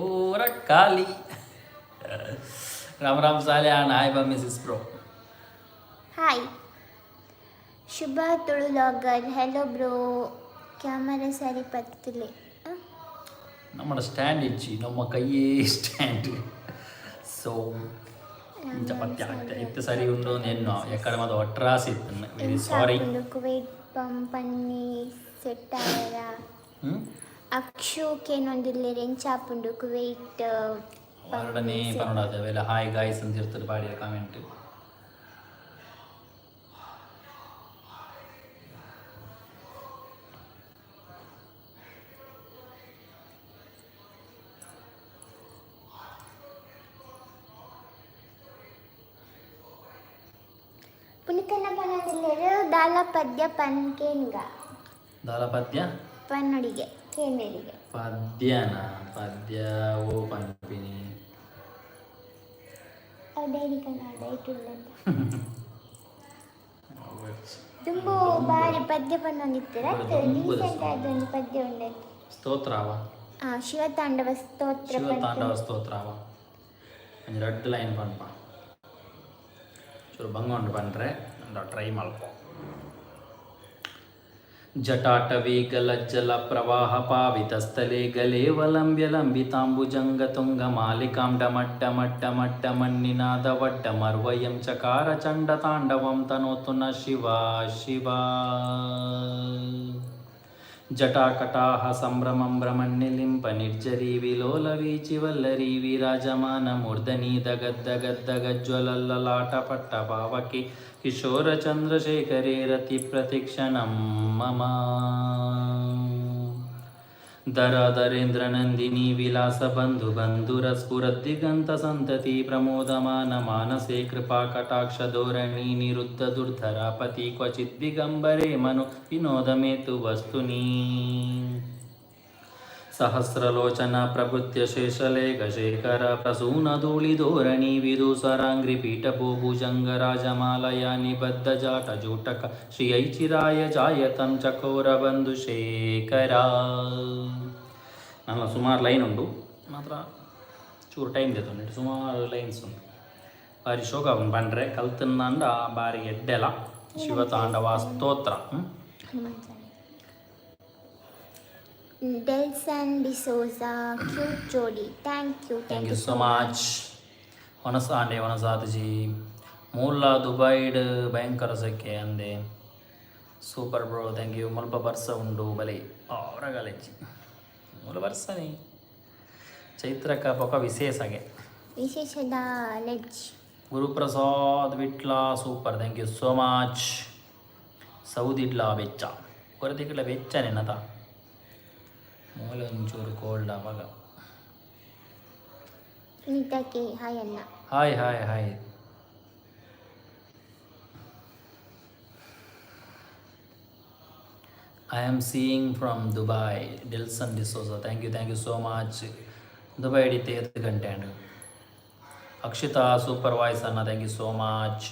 ಊರ ಖಾಲಿ. Ram Salian hi Pammi sis bro hi. Shubha ತುಳುಲಾಗರ್ ಹೆಲೋ ಬ್ರೋ ಕ್ಯಾಮರಾ ಸರಿ ಪತ್ತಲೆ ನಮ್ಮ ಸ್ಟ್ಯಾಂಡ್ ಇಚ್ಚಿ ನಮ್ಮ ಕೈಯೇ ಸ್ಟ್ಯಾಂಡ್. ಸೊ ಇಂಚ ಪತ್ತೆ ಆಗ್ತದೆ ಇತ್ತು ಸರಿ ಉಂಡು ಎನ್ನೋ ಎಕ್ಕಡೆ ಮಾತು ಒಟ್ರಾಸಿ ಇತ್ತು ವೆರಿ ಸಾರಿ. ಕುವೈಟ್ ಪಂಪನ್ನಿ ಸೆಟ್ ಆಯರ ಅಕ್ಷುಕೆ ನೊಂದಿಲ್ಲ ರೆಂಚಾಪುಂಡು ಕುವೈಟ್ ಹೊರಡನೆ ಪನ್ನೋಡಾದ ಅವೆಲ್ಲ ಹಾಯ್ ಗಾಯ್ಸ್ ಅಂತ ಇರ್ತದೆ ಬಾಡಿಯ ಕಾಮೆಂಟ್. ಪುನಿಕನ್ನ ಪನಂದಿಲ್ಲೆರು ದಾಲ ಪದ್ಯ ಪನ್ಕೇನ್ಗ ದಾಲ ಪದ್ಯ ಪನ್ನೊಡಿಗೆ ಕೇಂದ್ರಿಗೆ ಪದ್ಯನ ಪದ್ಯ ಓ ಪನ್ಪಿನಿ ಡೈರಿ ಕನ್ನಡ ಇಟ್ಟುಳ್ಳಂತ ತುಂಬಾ ಬಾರಿ ಪದ್ಯ ಪನ್ನೊಂದಿತ್ತರ ರೀಸೆಂಟ್ ಆದ ಒಂದು ಪದ್ಯ ಉಂಡೆ ಸ್ತೋತ್ರವ ಶಿವತಾಂಡವ ಸ್ತೋತ್ರವ ಒಂದು ರೆಡ್ ಲೈನ್ ಪನ್ಪ ಚೂರು ಬಂಗೊಂಡು ಬಂದರೆ ಟ್ರೈ ಮಾಡ್ಕೊ. ಜಟಾಟವೇ ಗಲಜ್ಜಲ ಪ್ರವಾಹ ಪಾವಿತಸ್ಥಲೆ ಗಲೇವಲಂಬ್ಯ ಲಂಬಿತಾಂಬುಜಂಗ ತುಂಗ ಮಾಲಿಕಾಂ ಡಮಡ್ಡ ಮಡ್ಡ ಮಡ್ಡ ಮಣ್ಣಿನಾದ ವಡ್ಡ ಮರ್ವಯಂ ಚಕಾರ ಚಂಡ ತಾಂಡವಂ ತನೋತು ನ ಶಿವ ಶಿವ. ಜಟಾಕಟಾಹ ಸಂಭ್ರಮಂ ಭ್ರಮಣ್ಯಲಿಂಪ ನಿರ್ಜರಿ ವಿಲೋಲವೀಚಿ ವಲ್ಲರಿ ವಿರಾಜಮಾನ ಮೂರ್ಧನಿ ದಗದ್ದಗದ್ದಗಜ್ವಲಲ್ಲಲಾಟ ಪಟ್ಟ ಪಾವಕಿ ಕಿಶೋರ ಚಂದ್ರಶೇಖರೇ ರತಿ ಪ್ರತಿಕ್ಷಣಂ ಮಮ ದರೇಂದ್ರ ನಂದಿನಿ ವಿಲಾಸ ಬಂಧು ಬಂಧುರ ಸ್ಫುರದ್ದಿಗಂತ ಸಂತತಿ ಪ್ರಮೋದಮಾನ ಮಾನಸೇ ಕೃಪಾ ಕಟಾಕ್ಷ ಧೋರಣಿ ನಿರುದ್ಧ ದುರ್ಧರ ಪತಿ ಕ್ವಚಿತ್ ದಿಗಂಬರೇ ಮನು ವಿನೋದ ಮೇತು ವಸ್ತುನಿ ಸಹಸ್ರಲೋಚನ ಪ್ರಭೃತ್ಯ ಶೇಷಲೇಖ ಶೇಖರ ಪ್ರಸೂನ ಧೂಳಿ ಧೋರಣಿ ವಿದೂಸರಾಂಗ್ರಿ ಪೀಠಭೂ ಭುಜಂಗ ರಾಜಮಾಲಯ ನಿಬದ್ಧ ಜಾಟ ಜೂಟಕ ಶ್ರೀ ಐಚಿರಾಯ ಜಾಯತಂ ಚಕೋರ ಬಂಧು ಶೇಖರ. ನನ್ನ ಸುಮಾರು ಲೈನ್ ಉಂಟು ಮಾತ್ರ ಚೂರು ಟೈಮ್ ತೆತ್ತು ಸುಮಾರು ಲೈನ್ಸ್ ಉಂಟು ಬಾರಿ ಶೋಕ ಬಂಡ್ರೆ ಕಲ್ತಂದ ಬಾರಿ ಎಡ್ಡೆಲ ಶಿವತಾಂಡವ ಸ್ತೋತ್ರ. Delson D'Souza, cute jodi. Thank you so much. ವನಸಾಂಡೆ ವನಸಾತಜಿ ಮೂಲ ದುಬೈಡ್ ಭಯಂಕರ ಸೆಕೆ ಅಂದೆ ಸೂಪರ್ ಬ್ರೋ ಥ್ಯಾಂಕ್ ಯು. ಮುಲ್ಪ ಬರ್ಸ ಉಂಡು ಬಲೆ ಅವರ ಕಾಲೇಜಿ ಮೂಲ ಬರ್ಸನೆ ಚೈತ್ರಕ ಪೊಕ ವಿಶೇಷಗೆ ವಿಶೇಷದ ಲೆಜ್ Guruprasad Vitla super thank you so much. ಸೌದಿಡ್ಲ ಬೆಚ್ಚ ಕೊರತಿಗಳ ಬೆಚ್ಚ ನೆನತ ಮೂಲ ಒಂಚೂರು ಕೋಲ್ಡ್ ಆವಾಗ. ನಿತಕ್ಕೆ ಹಾಯ್ ಅಣ್ಣ. Hi hi hi. I am seeing from Dubai. Delson D'Souza. Thank you so much. Dubai edite 8 ಗಂಟೆ ಅಂಡ್ ಅಕ್ಷಿತಾ ಸೂಪರ್ ವಾಯ್ಸ್ ಅನ್ನ thank you so much.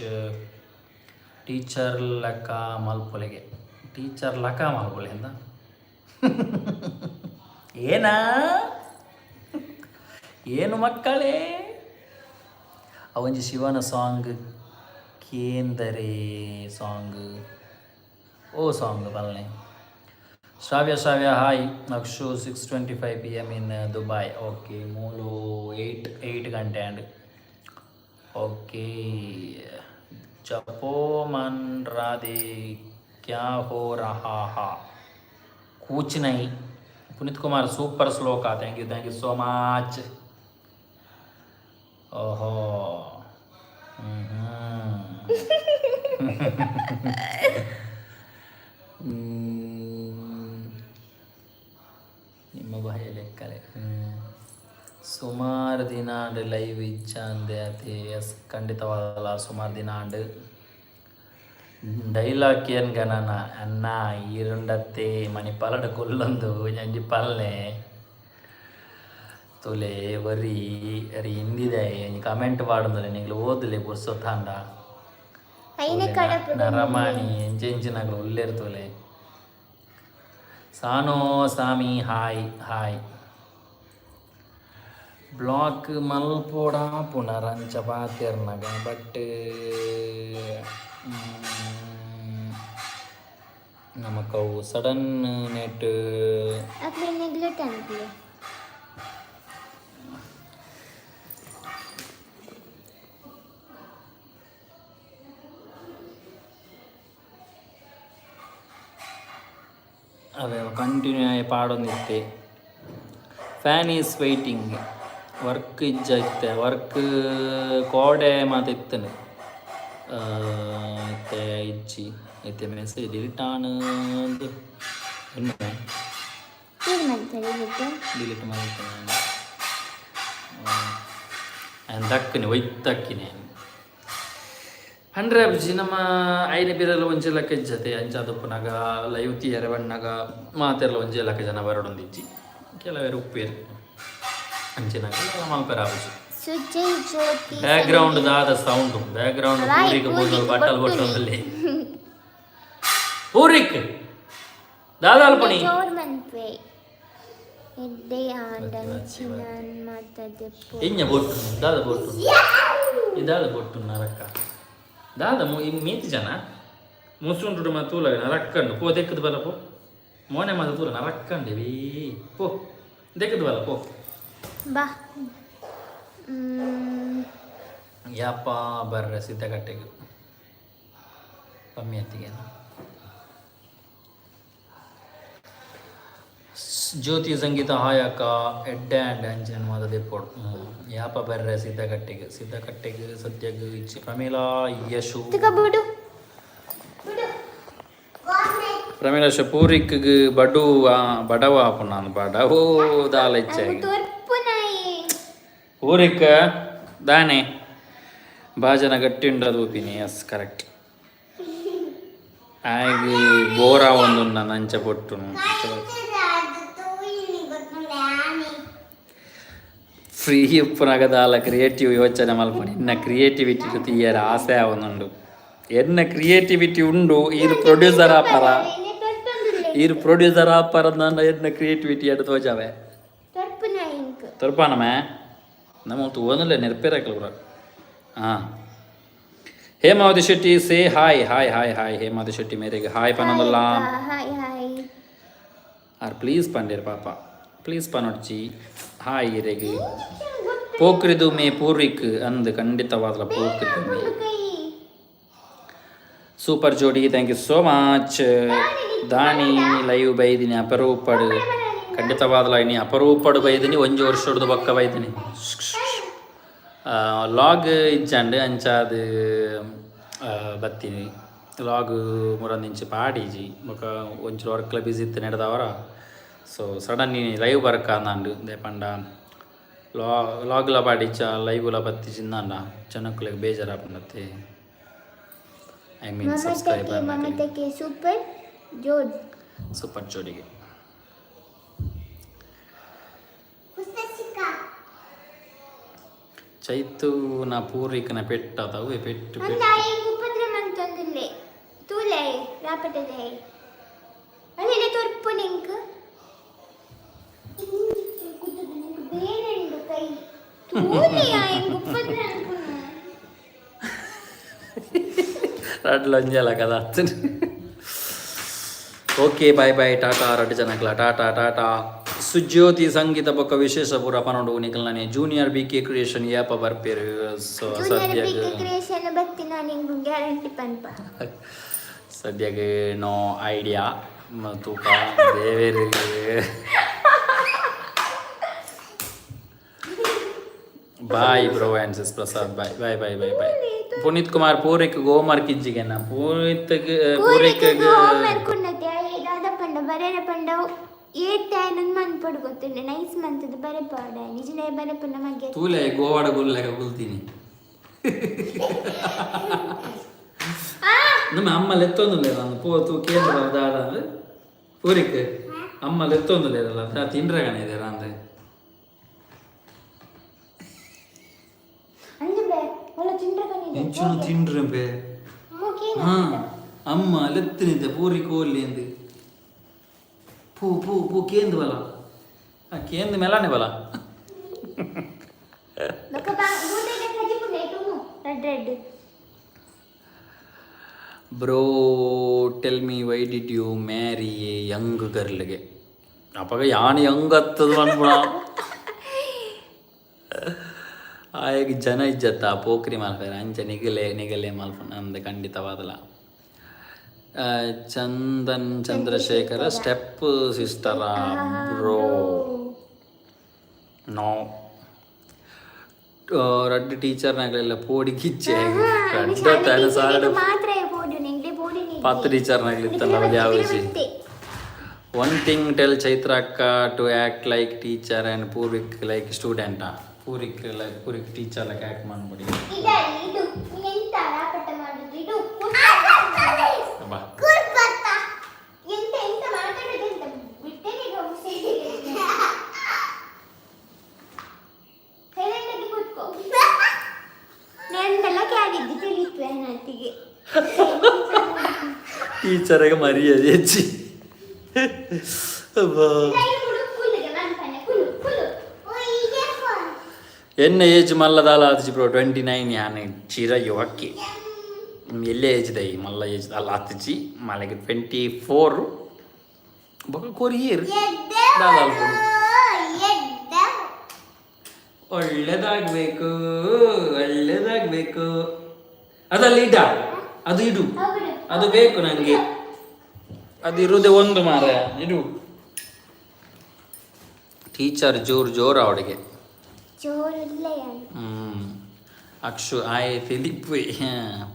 Teacher ಲಕ ಮಲ್ಪೊಲೆಗೆ ಟೀಚರ್ ಲಕ ಮಲ್ಪೊಲೆ ಅಂತ ಏನಾ ಏನು ಮಕ್ಕಳೇ ಅವಂಜಿ ಶಿವನ ಸಾಂಗ್ ಕೇಂದರೆ ಸಾಂಗ್ ಓ ಸಾಂಗ್ ಬಲ್ಲೆ. Shravya hi. Akshu 6:25 PM in Dubai. Okay ಮೂಲು 8 ಗಂಟೆ ಆ್ಯಂಡ್ ಓಕೆ. ಜಪೋ ಮನ್ ರಾಧೆ ಕ್ಯಾ ಹೋ ರಹಾ ಹಾ ಕೂಚ್ ನೈ. ಪುನೀತ್ ಕುಮಾರ್ ಸೂಪರ್ ಶ್ಲೋಕ ಥ್ಯಾಂಕ್ ಯು ಸೋ ಮಚ್. ಓಹೋ ನಿಮ್ಮ ಭಯ ಲೆಕ್ಕಲೆ ಸುಮಾರು ದಿನಾಂಡ್ ಲೈವ್ ಇಚ್ಛ ಅಂದೆ ಅತಿ ಎಸ್ ಖಂಡಿತವಾಗಲ್ಲ ಸುಮಾರು ದಿನಾಂಡ್ ಡೈಲಾಗ್ ಏನ್ ಗಣನ ಅನ್ನ ಈರುಂಡತ್ತೆ ಮನಿ ಪಲಡ ಕೊಲ್ಲೊಂದು ಅಂಜಿ ಪಲ್ಲೆ ತುಲೆ ವರಿ ಅರಿ ಹಿಂದಿದೆ ಕಮೆಂಟ್ ಪಾಡುಂದ್ರೆ ನಿಂಗ್ಲು ಓದಲೆ ಬುರ್ಸೊತ್ತಾಂಡ ನರಮಾಣಿ ಎಂಚಿನಗಳು ಉಲ್ಲೇರ್ತುಲೆ. ಸಾನೋ ಸಾಮಿ ಹಾಯ್ ಹಾಯ್. ಬ್ಲಾಕ್ ಮಲ್ಪೋಡ ಪುನರಂಚ ಪಾತಿರ್ನಗ ಬಟ್ ನಮಕವು ಸಡನ್ ನೆಟ್ ಅವೇ ಕಂಟಿನ್ಯೂ ಆಗಿ ಪಾಡೊಂದಿತ್ತೆ. ಫ್ಯಾನ್ ಈಸ್ ವೈಟಿಂಗ್ ವರ್ಕ್ ಇಜ್ಜೈತೆ ವರ್ಕ್ ಕೋಡೆ ಮಾತಿತ್ತನು ಮತ್ತೆ ಇಜ್ಜಿ ಐತೆ ಮೆಸೇಜ್ ಡಿಲೀಟ್ ಆನು ಡಿಲೀಟ್ ಮಾಡ್ತೇನೆ ದಕ್ಕನೆ ಒಯ್ತಕ್ಕಿನಿ 100 ನಮ್ಮ ಐನೆ ಬಿರಲು ಒಂಜೆ ಲಕ್ಕ ಇಜ್ಜತೆ ಅಂಚಾದಪ್ಪನಾಗ ಲೈವ್ ತೀಯರೆ ಬಣ್ಣಾಗ ಮಾತೆಲ್ಲ ಒಂಜೆ ಲಕ್ಕ ಜನ ಬರೋಡೊಂದಿಜ್ಜಿ ಕೆಲವೇರು ಉಪ್ಪೇರು ಅಂಚಿನಾಗ ಮಲ್ಪೆರ ಆಗುಜಿ. ಬ್ಯಾಕ್ಗ್ರೌಂಡ್ ದಾದ ಸೌಂಡ್ ಬ್ಯಾಕ್ಗ್ರೌಂಡ್ ಪೂರಿಗೆ ಬೋಲ್ ಬಟ್ಟಲ್ ಕೊಟ್ಟಲ್ಲಿ ಪೂರಿಕ್ ದಾದ ಅಲ್ಪಣಿ ಇನ್ನ ಬೋಟ್ಟು ದಾದ ಬೋಟ್ಟು ಇದಾದ ಬೋಟ್ಟು ನರಕ್ಕ ದಾದ ಮೀತಿ ಜನ ಮುಸುಂಡು ಮತ್ತು ತೂಲ ನರಕ್ಕಂಡು ಪೋ ದೆಕ್ಕದು ಬಲ ಪೋ ಮೋನೆ ಮಾದ ತೂಲ ನರಕ್ಕಂಡೇವಿ ಪೋ ದೆಕ್ಕದು ಬಲ ಪೋ ಬಾ ಯಪ್ಪ ಬರ್ರೆ ಸಿದ್ದಗಟ್ಟೆಗೆ ಕಮ್ಮಿ ಹೊತ್ತಿಗೆ ಜ್ಯೋತಿ ಸಂಗೀತ ಹಾಯಕ ಎಡ್ಡೆ ಆ್ಯಂಡ್ ಅಂಚನ್ ಮಾದ ದೆಪ್ಪೋಡು ಯಾಪ ಬರ್ರೆ ಸಿದ್ಧಕಟ್ಟೆಗೆ ಸದ್ಯಗೆ ಇಚ್ಚಿ ಪ್ರಮೀಳಾ ಯಶು ಪ್ರಮೀಳಾ ಪೂರಿಕ್ಗೆ ಬಡವ ಆಪು ನಾನು ಬಡವೋ ದಾಲ ಇಚ್ಛೆ ಊರಿಕ್ಕ ದಾನೆ ಭಾಜನ ಗಟ್ಟಿ ಉಂಡದು ಒಪಿನಿ ಎಸ್ ಕರೆಕ್ಟ್ ಹಾಗೆ ಬೋರ ಒಂದು ನಾನು ಅಂಚೆ ಕೊಟ್ಟು ಫ್ರೀ ಉಪ್ಪುನಗದಾಲ ಕ್ರಿಯೇಟಿವ್ ಯೋಚನೆ ಮಲ್ಪನಿ ಇನ್ನ ಕ್ರಿಯೇಟಿವಿಟಿ ತೀಯರ ಆಸೆ ಅವನುಂಡು ಎನ್ನ ಕ್ರಿಯೇಟಿವಿಟಿ ಉಂಡು ಈರು ಪ್ರೊಡ್ಯೂಸರ್ ಆಪರ ನನ್ನ ಎನ್ನ ಕ್ರಿಯೇಟಿವಿಟಿ ಎಡ್ ತೋಜಾವೆ ತೊರ್ಪಾನಮೇ ನಮ್ಮ ಓನಲ್ಲೇ ನೆನಪಿರಕಲ್ರ ಹಾಂ Hemavathi Shetty say hi hi hi hi Hemavathi Shetty ಮೇರೆಗೆ ಹಾಯ್ ಪನ್ನದಲ್ಲ ಆರ್ ಪ್ಲೀಸ್ ಪಂಡೇರ್ ಪಾಪ ಪ್ಲೀಸ್ ಪನೊಡ್ಚಿ ಹಾಯ್ ಇರೆಗೆ ಪೋಕ್ರಿದು ಮೇ ಪೂರ್ವಿಕ್ ಅಂದು ಖಂಡಿತವಾದ ಪೋಕ್ರಿದು ಮೇ ಸೂಪರ್ ಜೋಡಿ ಥ್ಯಾಂಕ್ ಯು ಸೋ ಮಚ್ ದಾನಿ ಲೈವ್ ಬೈದಿನಿ ಅಪರೂಪಡು ಖಂಡಿತವಾದಲ ಇನಿ ಅಪರೂಪಡು ಬೈದಿನಿ ಒಂಜು ವರ್ಷದ ಬಕ್ಕ ಬೈದಿನಿ ಲಾಗ್ ಇಜ್ಜಂಡು ಅಂಚಾದ ಬತ್ತೀನಿ ಲಾಗ್ ಮುರಂದಿಂಚಿ ಪಾಡೀಜಿ ಬೊಕ ಒಂಚೂರು ವರ್ಕ್ಲ ಬಿಸಿ ಇತ್ತು ನಡೆದವರ ಸೊ ಸಡನ್ ಲೈವ್ ಬರ್ಕ ಅಂದಾಂಡು ದೇಪಂಡ ಲಾಗ್ಲ ಪಾಡಿಚ್ಚ ಲೈವ್ಲ ಬತ್ತಿ ಚಿಂದಾಂಡ ಜನಕ್ಕುಲೆಗೆ ಬೇಜಾರಾಪಂಡತ್ತೆ ಐ ಮೀನ್ ಸಬ್ಸ್ಕ್ರೈಬರ್ ಸೂಪರ್ ಜೋಡಿಗೆ ಚೈತು ನಾ ಪೂರ್ವಿಕನ ಪೆಟ್ಟದವು ಪೆಟ್ಟು ರಡ್ಲಂಜಲ కదా ಓಕೆ ಬಾಯ್ ಬಾಯ್ ಟಾಟಾ ರಡ್ಡು ಜನಕ್ಲ ಟಾಟಾ ಟಾಟಾ ಸುಜ್ಯೋತಿ ಸಂಗೀತ ಬೊಕ್ಕ ವಿಶೇಷ ಪೂರ ಪನೊಡು ನಿಕಲ್ನೇ ಜೂನಿಯರ್ ಬಿ ಕೆ ಕ್ರಿಯೇಷನ್ ಯಾಪ ಬರ್ಪೇರು ಸೊ ಸದ್ಯಗೆ ನೋ ಐಡಿಯಾ ತೂಕ ದೇವೇರಿ bye bro and sis Prasad bye bye bye bye bye Puneeth Kumar ಪೂರಿಕ್ homework ಇಜ್ಜಿಗೆನ ಪೂರಿಕ್ ತೂಲೆ ಗೋವಾಡ ಗುಲ್ಲೆಗ ಗುಲ್ತೀನಿ ನಮ್ಮ ಅಮ್ಮಲ್ಲಿ ಎತ್ತೊಂದು ನಾನು ಪೋತು ಕೇಂದ್ರ ದಾಡ ಪೂರಿಕ್ ಅಮ್ಮಲ್ಲಿ ಎತ್ತೊಂದು ಲೇದಲ್ಲ ತಿಂಡ್ರಗಣ ಇದೆಯಲ್ಲ ಅಂದ್ರೆ ಹೆಚ್ಚು ತಿಂಡ್ರೆ ಹಾ ಅಮ್ಮ ಲೆತ್ತನಿದ್ದೆ ಪೂರಿ ಕೋಲಿ ಎಂದು ಪೂ ಪೂ ಪೂ ಕೇಂದು ಬಲ ಕೇಂದು ಮೆಲಾನೆ ಬಲ bro tell me why did you marry a young ಗರ್ಲ್ಗೆ ಅಪ್ಪಾಗ ಯಾನು ಯಂಗ್ ಹತ್ತದ ಅನ್ಬಿಡ ಆಯಾಗಿ ಜನ ಇಜ್ಜತ್ತ ಪೋಖ್ರಿ ಮಲ್ಪೇರ ಅಂಚ ನಿಗಲೆ ಮಲ್ಪನ ಅಂದೆ ಖಂಡಿತವಾದಲ್ಲ ಚಂದನ್ ಚಂದ್ರಶೇಖರ ಸ್ಟೆಪ್ ಸಿಸ್ಟರ ಬ್ರೋ ನೋ ರಡ್ಡು ಟೀಚರ್ನಾಗಲೆಲ್ಲ ಪೋಡಿ ಕಿಚ್ಚೆ ರಡ್ಡ ಸಾರಡು 10 ಟೀಚರ್ನಾಗ್ಲಿತ್ತಲ್ಲ ಯಾವ ಒನ್ ಥಿಂಗ್ ಟೆಲ್ ಚೈತ್ರ ಅಕ್ಕ to act like teacher and Purvik like ಸ್ಟೂಡೆಂಟಾ ಪೂರಿಕ್ ಟೀಚರ್ ಲೈಕ್ ಆ್ಯಕ್ಟ್ ಮಾಡ್ಬಿಡಿ ಟೀಚರ್ಗೆ ಮರ್ಯಾದೆ ಹೆಚ್ಚಿ ಎನ್ನ ಏಜ್ ಮಲ್ಲದಾಲ ಆತಿಜಿ ಬ್ರೋ 29 ಯಾನೆ ಚಿರ ಯುವಕ್ಕೆ ಎಲ್ಲೇ ಏಜ್ ದೈ ಮಲ್ಲ ಏಜ್ ಅಲ್ಲ ಆತಿಜಿ ಮಲೆಗೆ 24 ಬೊಕ ಕೊರಿಯರ್ ದಾದಾಲ್ ಒಳ್ಳೆದಾಗಬೇಕು ಅದಲ್ಲಿ ಇಡ ಅದು ಇಡು ಅದು ಬೇಕು ನನಗೆ ಅದು ಇರುವುದೇ ಒಂದು ಮಾರ ಇಡು ಟೀಚರ್ ಜೋರು ಅವಳಿಗೆ. ಜೋರಿಲ್ಲ Akshu, I Philip,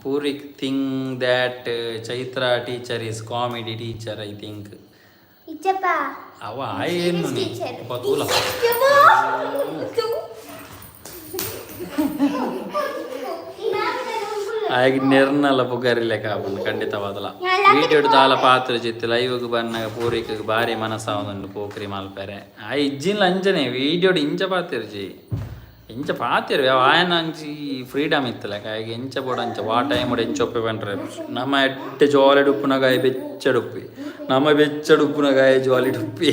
Purik think that Chaitra teacher is comedy teacher, I think. ಇಚ್ಚಪ್ಪ ಅವ ಏನು ಪತೂಲ ಆಗಿ ನಿರ್ನಲ ಪುಗಾರಿಲೆಕ್ಕ ಆಪುಂಡು ಖಂಡಿತವಾದಲ ವೀಡಿಯೋಡು ದಾಲ ಪಾತ್ರ ಜಿತ್ತು ಲೈವ್ಗೆ ಬನ್ನಾಗ ಪೂರಿಕೆ ಭಾರಿ ಮನಸ್ಸಾವೊಂದು ಪೋಕ್ರಿ ಮಲ್ಪೆರೆ ಆ ಇಜ್ಜಿನ ಅಂಜನೆ ವೀಡಿಯೋಡು ಇಂಚ ಪಾತಿರ್ಜಿ ಎಂಚ ಪಾತಿರು ಆಯನ ಅಂಚಿ ಫ್ರೀಡಮ್ ಇತ್ತಲಕ ಈಗ ಎಂಚ ಬೋಡ ಅಂಚ ವಾ ಟೈಮ್ ಎಂಚ ಒಪ್ಪೆ ಬಂಡ್ರೆ ನಮ್ಮ ಎಟ್ಟೆ ಜೋಲೆಡ್ ಉಪ್ಪುನಗಾಯ ಬೆಚ್ಚಡುಪ್ಪಿ ನಮ್ಮ ಬೆಚ್ಚಡುಪ್ಪುನಗಾಯ ಜೋಲಿಡ್ ಉಪ್ಪಿ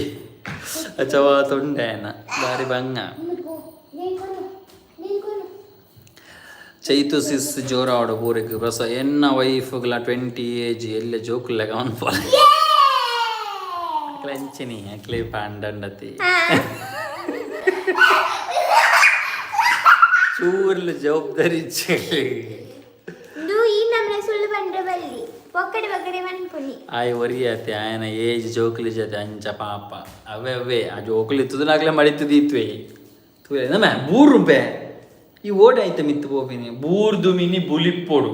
ಅಚವಾ ತೊಂಡೆ ಆಯನ ಬಾರಿ ಬಂಗ ಚೈತು ಸಿಸ್ ಜೋರ ಆಡ ಪೂರಿಗೆ ಬಸ ಎನ್ನ ವೈಫ್ಗಳ 20 ಏಜ್ ಎಲ್ಲ ಜೋಕುಲ್ಲೆಗ ಅವನು ಫಾಲ ಅಕ್ಲ ಎಂಚಿನಿ ಅಕ್ಲಿ ಪಾಂಡಂಡತಿ ಚೂರ್ಲ ಜವಾಬ್ದಾರಿ ಆಯ್ ಒರಿಯತೆ ಆಯನ ಏಜ್ ಜೋಕ್ಲಿ ಜೊತೆ ಅಂಚ ಪಾಪ ಅವೇ ಆ ಜೋಕ್ಲಿ ತುದನಾಗ್ಲೇ ಮಡಿತದಿತ್ವೆ ನಮ್ಮ 3 ರೂಪಾಯಿ ಈ ಓಡ ಆಯ್ತ ಮಿತ್ತು ಪೋಪಿನಿ ಬೂರ್ದು mini ಬುಲಿಪ್ಪೋಡು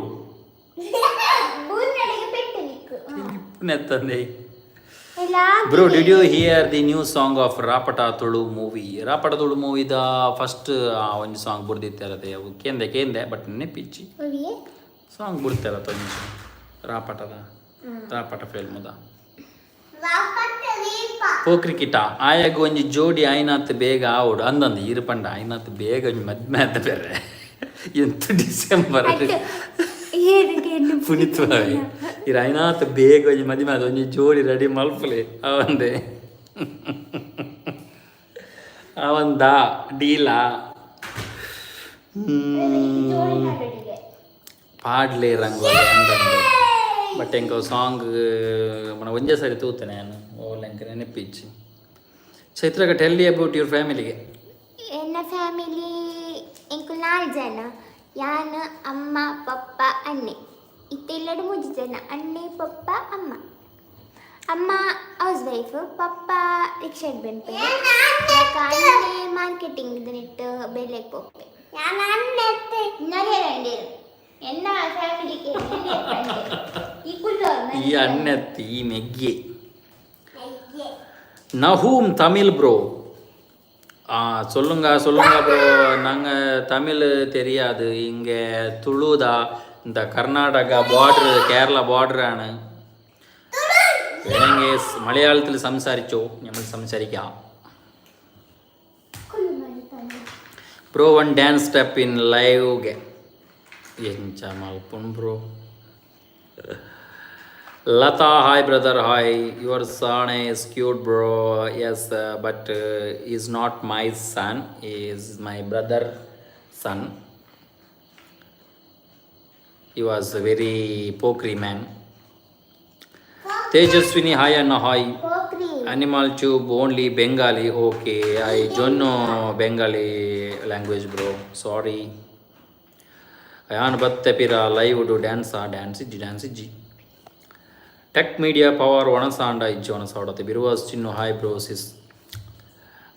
ನೆತ್ತಂದೆ. Bro, did you hear the new song of Rapata Tulu movie? Rapata Tulu movie the first one song burditte avu kende but neppichi song burtara tonju Rapata da Rapata film da ಪೋಕ್ರಿಕಿಟ ಆಯಾಗ ಒಂಜಿ ಜೋಡಿ ಆಯ್ನಾತ್ ಬೇಗ ಆವಡು ಅಂದಂದು ಇರುಪಂಡ ಆಯ್ನಾತ್ ಬೇಗ ಒಂಜಿ ಮದ್ಮೆ ಆದ ಬೇರೆ ಎಂತ December ಪುನಿತ್ವಾವೆ ಇರ ಆಯ್ನಾತ್ ಬೇಗ ಒಂಜಿ ಮದ್ಮೆ ಆದ ಒಂಜಿ ಜೋಡಿ ರೆಡಿ ಮಲ್ಪಲೆ ಅವಂದೆ ಅವಂದ ಡೀಲಾ ಪಾಡ್ಲೆ ರಂಗೋಲಿ ಅಂದಂದು ಬಟ್ ಎಂಕ ಸಾಂಗ್ మన ಒಂದೇ ಸರಿ ತೂತೇನೆ ನಾನು ಓಲೆಂಕ ನೆನಪಿಚ್ಚಿ. ಚೈತ್ರಗ ಟೆಲ್ ಅಬೌಟ್ ಯುವರ್ ಫ್ಯಾಮಿಲಿಗೆ. ಎನ್ನ ಫ್ಯಾಮಿಲಿ ಎಂಕು 4 ಜನ ಯಾನ ಅಮ್ಮ ಪಪ್ಪ ಅಣ್ಣೆ ಇತ್ತೆಲ್ಲಡು 3 ಜನ ಅಣ್ಣೆ ಪಪ್ಪ ಅಮ್ಮ. ಅಮ್ಮ ಹೌಸ್ ವೈಫ್ ಪಪ್ಪ ರಿಕ್ಷಾಡ್ ಬೆನ್ಪೆ ಅಣ್ಣೆ ಮಾರ್ಕೆಟಿಂಗ್ ಇದನ್ನಿಟ್ಟು ಬೆಲೆಗೆ ಪೋಪೆ ಎನ್ನ ಫ್ಯಾಮಿಲಿಗೆ ಈ ಅಣ್ಣತ್ತಿ ಈ ಮೆಗ್ಗೆ நஹூம் தமிழ் ப்ரோ. சொல்லுங்க ப்ரோ, நாங்கள் தமிழ் தெரியாது, இங்கே துளுதா இந்த கர்நாடகா பார்டர் கேரளா பார்டராണ്. വേണമെങ്കിൽ മലയാളത്തിൽ സംസാരിച്ചോ, നമ്മൾ സംസാരിക്കാം. Bro one dance step in live ಎಂಚ ಮಲ್ಪುನ್ bro. Lata, hi brother, hi. Your son is cute, bro. Yes, but he's not my son. He is my brother's son. He was a very pokri man. Tejaswini, hi and hi. Animal tube only Bengali. Okay, I don't know Bengali language, bro. Sorry. Ayan batte pira live do dance ji. Tech media power ಒಣಸಾಂಡ ಇಜ್ಜಿ ಒಣಸಾಡತ್ತೆ ಬಿರುವಾಸ್ ಚಿನ್ನು hi ಬ್ರೋಸಿಸ್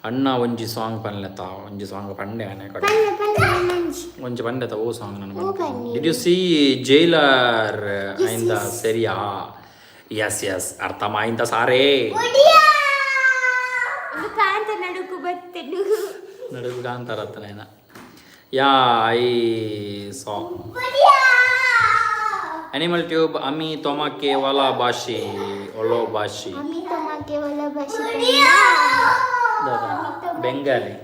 ಅಣ್ಣ ಒಂಜಿ song ಪನ್ಲೆತ ಒಂಜಿ song ಪಂಡೆ ಆನೆ ಕಡೆ ಒಂಜಿ ಪಂಡೆತ ಓ ಸಾಂಗ್ ನಾನು ಡಿಡ್ ಯು ಸಿ ಜೈಲರ್ ಆಯ್ದ ಸರಿಯಾ? ಎಸ್ ಅರ್ಥಮಾಯ್ದ ಸಾರೇ ನಡುಕು ಕಾಂತಾರತ್ತನೇನ ಯಾ ಐ song Animal tube ami tomake wala bashi olo bashi ami tomake wala bashi Bengali.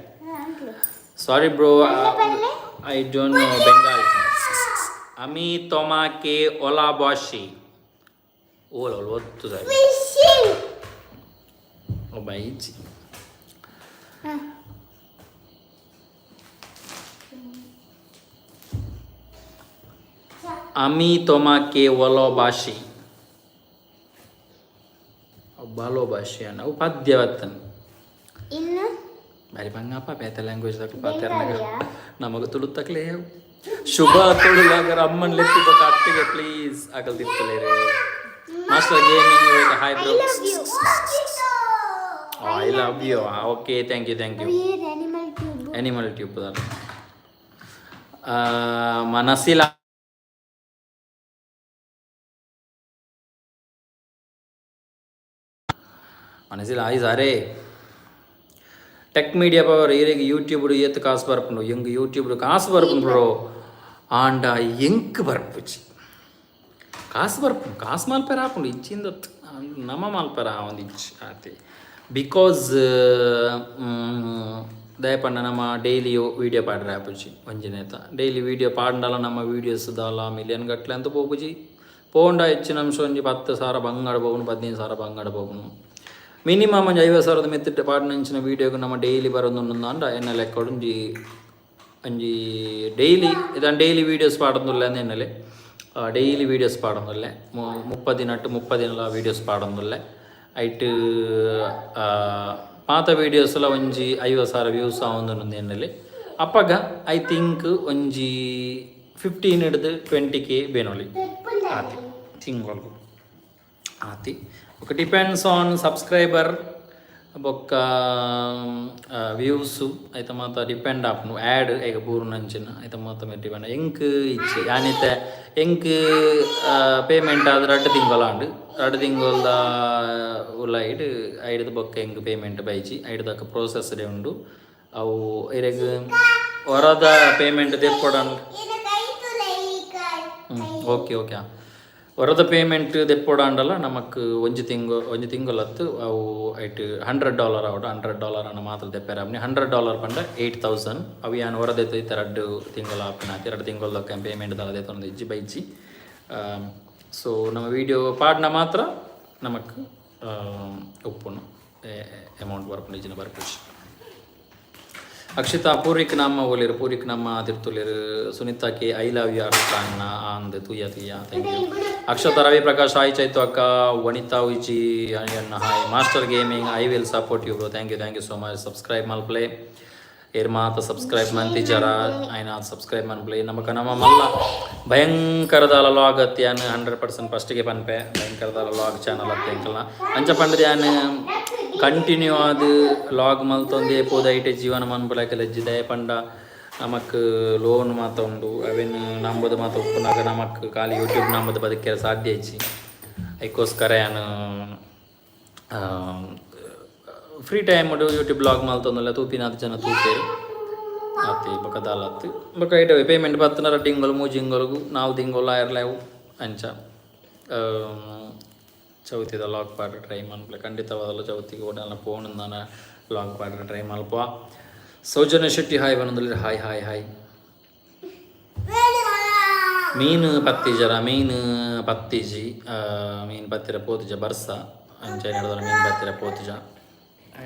Sorry bro, I don't know Bengali. Ami tomake wala bashi ola ottu sai fishing o baichi আমি তোমাকে ভালোবাসি ভালোবাসি ಅನ್ನ ಉಪಾದ್ಯವತ್ತನ್ ಇನ್ನು ಬಾರಿ ಬಂಗಪ್ಪ ಬೇತ ಲ್ಯಾಂಗ್ವೇಜ್ ದಾಗ ಪಾತೆರ್ನಾಗ ನಮಗೆ ತುಳುತ್ತಕ್ಲೇ ಶುಭ ತುಳುಲಾಗರ ಅಮ್ಮನ್ ಲೆತ್ತಿ ಬಕ ಅಟ್ಟಿಗೆ ಪ್ಲೀಸ್ ಆಗಲ್ದಿತ್ತಲೇ ರೇ Master Gaming hi bro I love you. Okay, thank you. Animal Tube. Animal Tube ಮನಸ್ಸಿಲ್ಲ ಆಯ್ ಸಾರೇ ಟೆಕ್ ಮೀಡಿಯಾ ಪವರ್ ಏರಿಗೆ ಯೂಟ್ಯೂಬ್ಡು ಏತ್ ಕಾಸು ಬರ್ಪುಂಡು ಎಂಗ್ ಯೂಟ್ಯೂಬ್ಡು ಕಾಸು ಬರ್ಪುಂಡು ಬ್ರೋ ಆಂಡ ಎಂಕ್ ಬರ್ಪುಜಿ ಕಾಸು ಬರ್ಪುಂಡು ಕಾಸು ಮಲ್ಪೆರ ಆಪುಂಡು ಇಚ್ಚಿಂದ ನಮ ಮಲ್ಪೆರ ಒಂದು ಇಚ್ಚು ಆತಿ ಬಿಕಾಸ್ ದಯಪಂಡ ನಮ್ಮ ಡೈಲಿ ವೀಡಿಯೋ ಪಾಡ್ರೆ ಆಪುಜಿ ಒಂಜಿನೇತ ಡೈಲಿ ವೀಡಿಯೋ ಪಾಡ್ಡಲ ನಮ್ಮ ವೀಡಿಯೋಸ್ ದಾಲ ಮಿಲಿಯನ್ ಗಟ್ಲೆ ಅಂತ ಪೋಪುಜಿ ಪೋಂಡ ಹೆಚ್ಚಿನ ಅಂಶ ಒಂಜಿ 10,000 ಬಂಗಾಡ ಹೋಗುನು 15,000 ಬಂಗಾಡ ಹೋಗುನು ಮಿನಿಮಮ್ ಒಂದು 50,000 ಮೆತ್ತಿಟ್ಟು ಪಾಡಿನಂಚಿನ ವೀಡಿಯೋಗೆ ನಮ್ಮ ಡೈಲಿ ಬರೋದು ಅಂಡ ಎನ್ನ ಲೆಕ್ಕ ಒಂಜಿ ಡೈಲಿ ಇದನ್ನು ಡೈಲಿ ವೀಡಿಯೋಸ್ ಪಾಡೊಂದುಲ್ಲ ಎನ್ನಲೆ ಡೈಲಿ ವೀಡಿಯೋಸ್ ಪಾಡೊಂದುಲ್ಲೆ 30 ದಿನ ವೀಡಿಯೋಸ್ ಪಾಡೊಂದುಲ್ಲೆ ಐಟ್ ಪಾತ ವೀಡಿಯೋಸ್ ಎಲ್ಲ ಒಂಜಿ 50,000 ವ್ಯೂಸ್ ಆವೊಂದು ಎನ್ನಲೆ ಅಪ್ಪಗ ಐ ಥಿಂಕ್ ಒಂಜಿ 15 ಹಿಡಿದು 20K ಬೇನೊಲಿ ಆತಿ ತಿಂಗಳು ಆತಿ ఒక డిపెండ్స్ ఆన్ సబ్స్క్రైబర్ బొక్క వ్యూస్ అయితే మాత్రం డిపెండ్ ఆప్ను యాడ్ ఇక బూరు నంచిన అయితే మొత్తం డిపెండ్ ఎంక్ ఇచ్చి యానైతే ఎంక్ ಪೇಮೆಂಟ್ ಆದ್ರೆ 2 ತಿಂಗಳಾಂಡು 2 ತಿಂಗಳದ ಉಲ್ಲ ಐದು ಬೊಕ್ಕ ಎಂಕ್ ಪೇಮೆಂಟ್ ಬೈಚಿ ಐದಕ್ಕ ಪ್ರೋಸೆಸ್ಡೆ ಉಂಡು ಅವು ಇರೆಗ್ ಹೊರದ ಪೇಮೆಂಟ್ ತೆಕ್ಕೊಡಂಡು ಓಕೆ ಹೊರದ ಪೇಮೆಂಟ್ ತೆಪ್ಪೊಡಾಂಡಲ್ಲ ನಮಕ್ ಒಂಜಿ ತಿಂಗಳತ್ತು ಅವು ಐಟ್ $100 ಆವಡು $100 ಅನ್ನ ಮಾತ್ರ ತೆಪ್ಪೆರ ಅಪ್ನಿ $100 ಪಂಡ 8,000 ಅವು ಯಾನು ಹೊರದೈತೆ 2 ತಿಂಗಳ ಆಪಿನಾತಿ 2 ತಿಂಗಳದಕ್ಕ ಪೇಮೆಂಟ್ ದಳದೈತೆ ಒಂದು ಇಜ್ಜಿ ಬೈಜಿ ಸೊ ನಮ್ಮ ವೀಡಿಯೋ ಪಾಡ್ನ ಮಾತ್ರ ನಮಕ್ ಉಪ್ಪುನು ಅಮೌಂಟ್ ಬರ್ಪುಂಡು ಇಜ್ಜಿನ ಬರ್ಪುಜಿ ಅಕ್ಷಿತಾ ಪೂರಿಕ್ ನಮ್ಮ ಓಲಿರು ಪೂರಿಕ್ ನಮ್ಮ ತಿರ್ತುಲಿರು ಸುನೀತಾಕ್ಕೆ ಐ ಲವ್ ಯು ಅಣ್ಣ ಅಂದ್ ತುಯ್ಯ thank you Akshata Ravi Prakash hi Chaitu ಅಕ್ಕ ವನಿತಾ ಉಜ್ಜಿ ಅಣ್ಣ hi Master Gaming I will support you bro thank you so much subscribe ಮಲ್ಪ್ಲೇ ಏರ್ಮಾತ ಸಬ್ಸ್ಕ್ರೈಬ್ ಮಂತಿಜರ ಆಯ್ನ ಸಬ್ಸ್ಕ್ರೈಬ್ ಮನ್ಪ್ಲೇ ನಮಕ ನಮ್ಮ ಮಲ್ಲ ಭಯಂಕರದಾಲ ಲಾಗ್ ಅತ್ಯಾನ್ 100% ಫಸ್ಟಿಗೆ ಪನ್ಪೆ ಭಯಂಕರದಾಲ ಲಾಗ್ ಚಾನಲ್ ಅತ್ತೆಂಕಲ್ನ ಅಂಚ ಪಂಡದ ಯಾನ್ ಕಂಟಿನ್ಯೂ ಆದ ಲಾಗ್ ಮಲ್ತೊಂದೇ ಪೋದ ಐಟೆ ಜೀವನ ಮನ್ಪುಲಕಲ ದಯ ಪಂಡ ನಮಕ್ ಲೋನ್ ಮಾತ ಉಂಡು ಅವೇನು ನಂಬುದು ಮಾತ ಉಪ್ಪುನಾಗ ನಮಕ್ ಖಾಲಿ ಯೂಟ್ಯೂಬ್ ನಂಬುದು ಬದುಕಿರ ಸಾಧ್ಯ ಇಚ್ಚಿ ಅದಕ್ಕೋಸ್ಕರ ಯಾನು ಫ್ರೀ ಟೈಮ್ ಯೂಟ್ಯೂಬ್ ಬ್ಲಾಗ್ ಮಲ್ತೊಂದುಲ್ಲ ತೂಪಿನಾದ ಜನ ತೂಪೇರು ಆತಿ ಬೊಕ ದಾಲತ್ತು ಬೊಕ ಐಟವೆ ಪೇಮೆಂಟ್ ಬತ್ತನ 2 ತಿಂಗಳು 3 ತಿಂಗಳಿಗೂ 4 ತಿಂಗಳು ಆಯರ್ಲಾವು ಅಂಚ ಚೌತಿದ ಲಾಗ್ ಪಾಡ್ರೆ ಟ್ರೈ ಮನ್ಪಲೆ ಖಂಡಿತವಾದಲ್ಲ ಚೌತಿಗೆ ಓಡಲ್ಲ ಫೋನ್ ನಾನು ಲಾಗ್ ಪಾಡ್ರೆ ಟ್ರೈ ಮಲ್ಪ ಸೌಜನ್ಯ ಶೆಟ್ಟಿ ಹಾಯ್ ಬಂದಲ್ಲಿ ಹಾಯ್ ಮೀನು ಪತ್ತಿಜರ ಮೀನು ಪತ್ತಿಜಿ ಮೀನು ಪತ್ತಿರ ಪೋತಿಜ ಬರ್ಸ ಅಂಚ ನಡೆದಲ್ಲ ಮೀನು ಪತ್ತಿರ ಪೋತಿಜ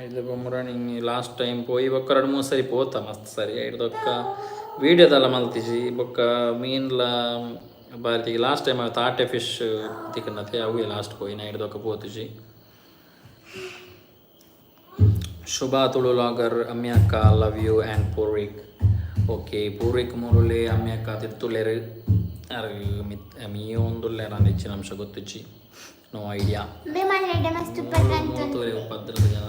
ಐದು ಬೊಮ್ಮರಾಣಿ ಲಾಸ್ಟ್ ಟೈಮ್ ಪೋಯಿ ಬೊಕ್ಕ 2-3 ಸರಿ ಪೋತ ಮಸ್ತ್ ಸರಿ ಐದೊಕ್ಕ ವೀಡಿಯೋದಲ್ಲ ಮಲ್ತಿಜಿ ಬೊಕ್ಕ ಮೀನ್ಲ ಬಾರಿ ಲಾಸ್ಟ್ ಟೈಮ್ ತಾಟೆ ಫಿಶ್ ತಿಕ್ಕನತೆ ಅವು ಲಾಸ್ಟ್ ಪೋಯಿ ನಾ ಹಿಡ್ದೊಕ್ಕ ಪೋತುಜಿ ಶುಭಾ ತುಳುಲಾಗರ್ ಅಮ್ಯಕ್ಕ ಲವ್ ಯು ಆ್ಯಂಡ್ ಪೂರಿಕ್ ಓಕೆ ಪೂರಿಕ್ ಮೂರುಲೆ ಅಮ್ಯಕ್ಕ ತಿರ್ತುಲೆರು ಮೀಯೊಂದುಲ್ಲೆ ನಾನು ಹೆಚ್ಚಿನ ಅಂಶ ಗೊತ್ತುಚ್ಚಿ ನೋ ಐಡಿಯಾ ಪದ್ರದ ಜನ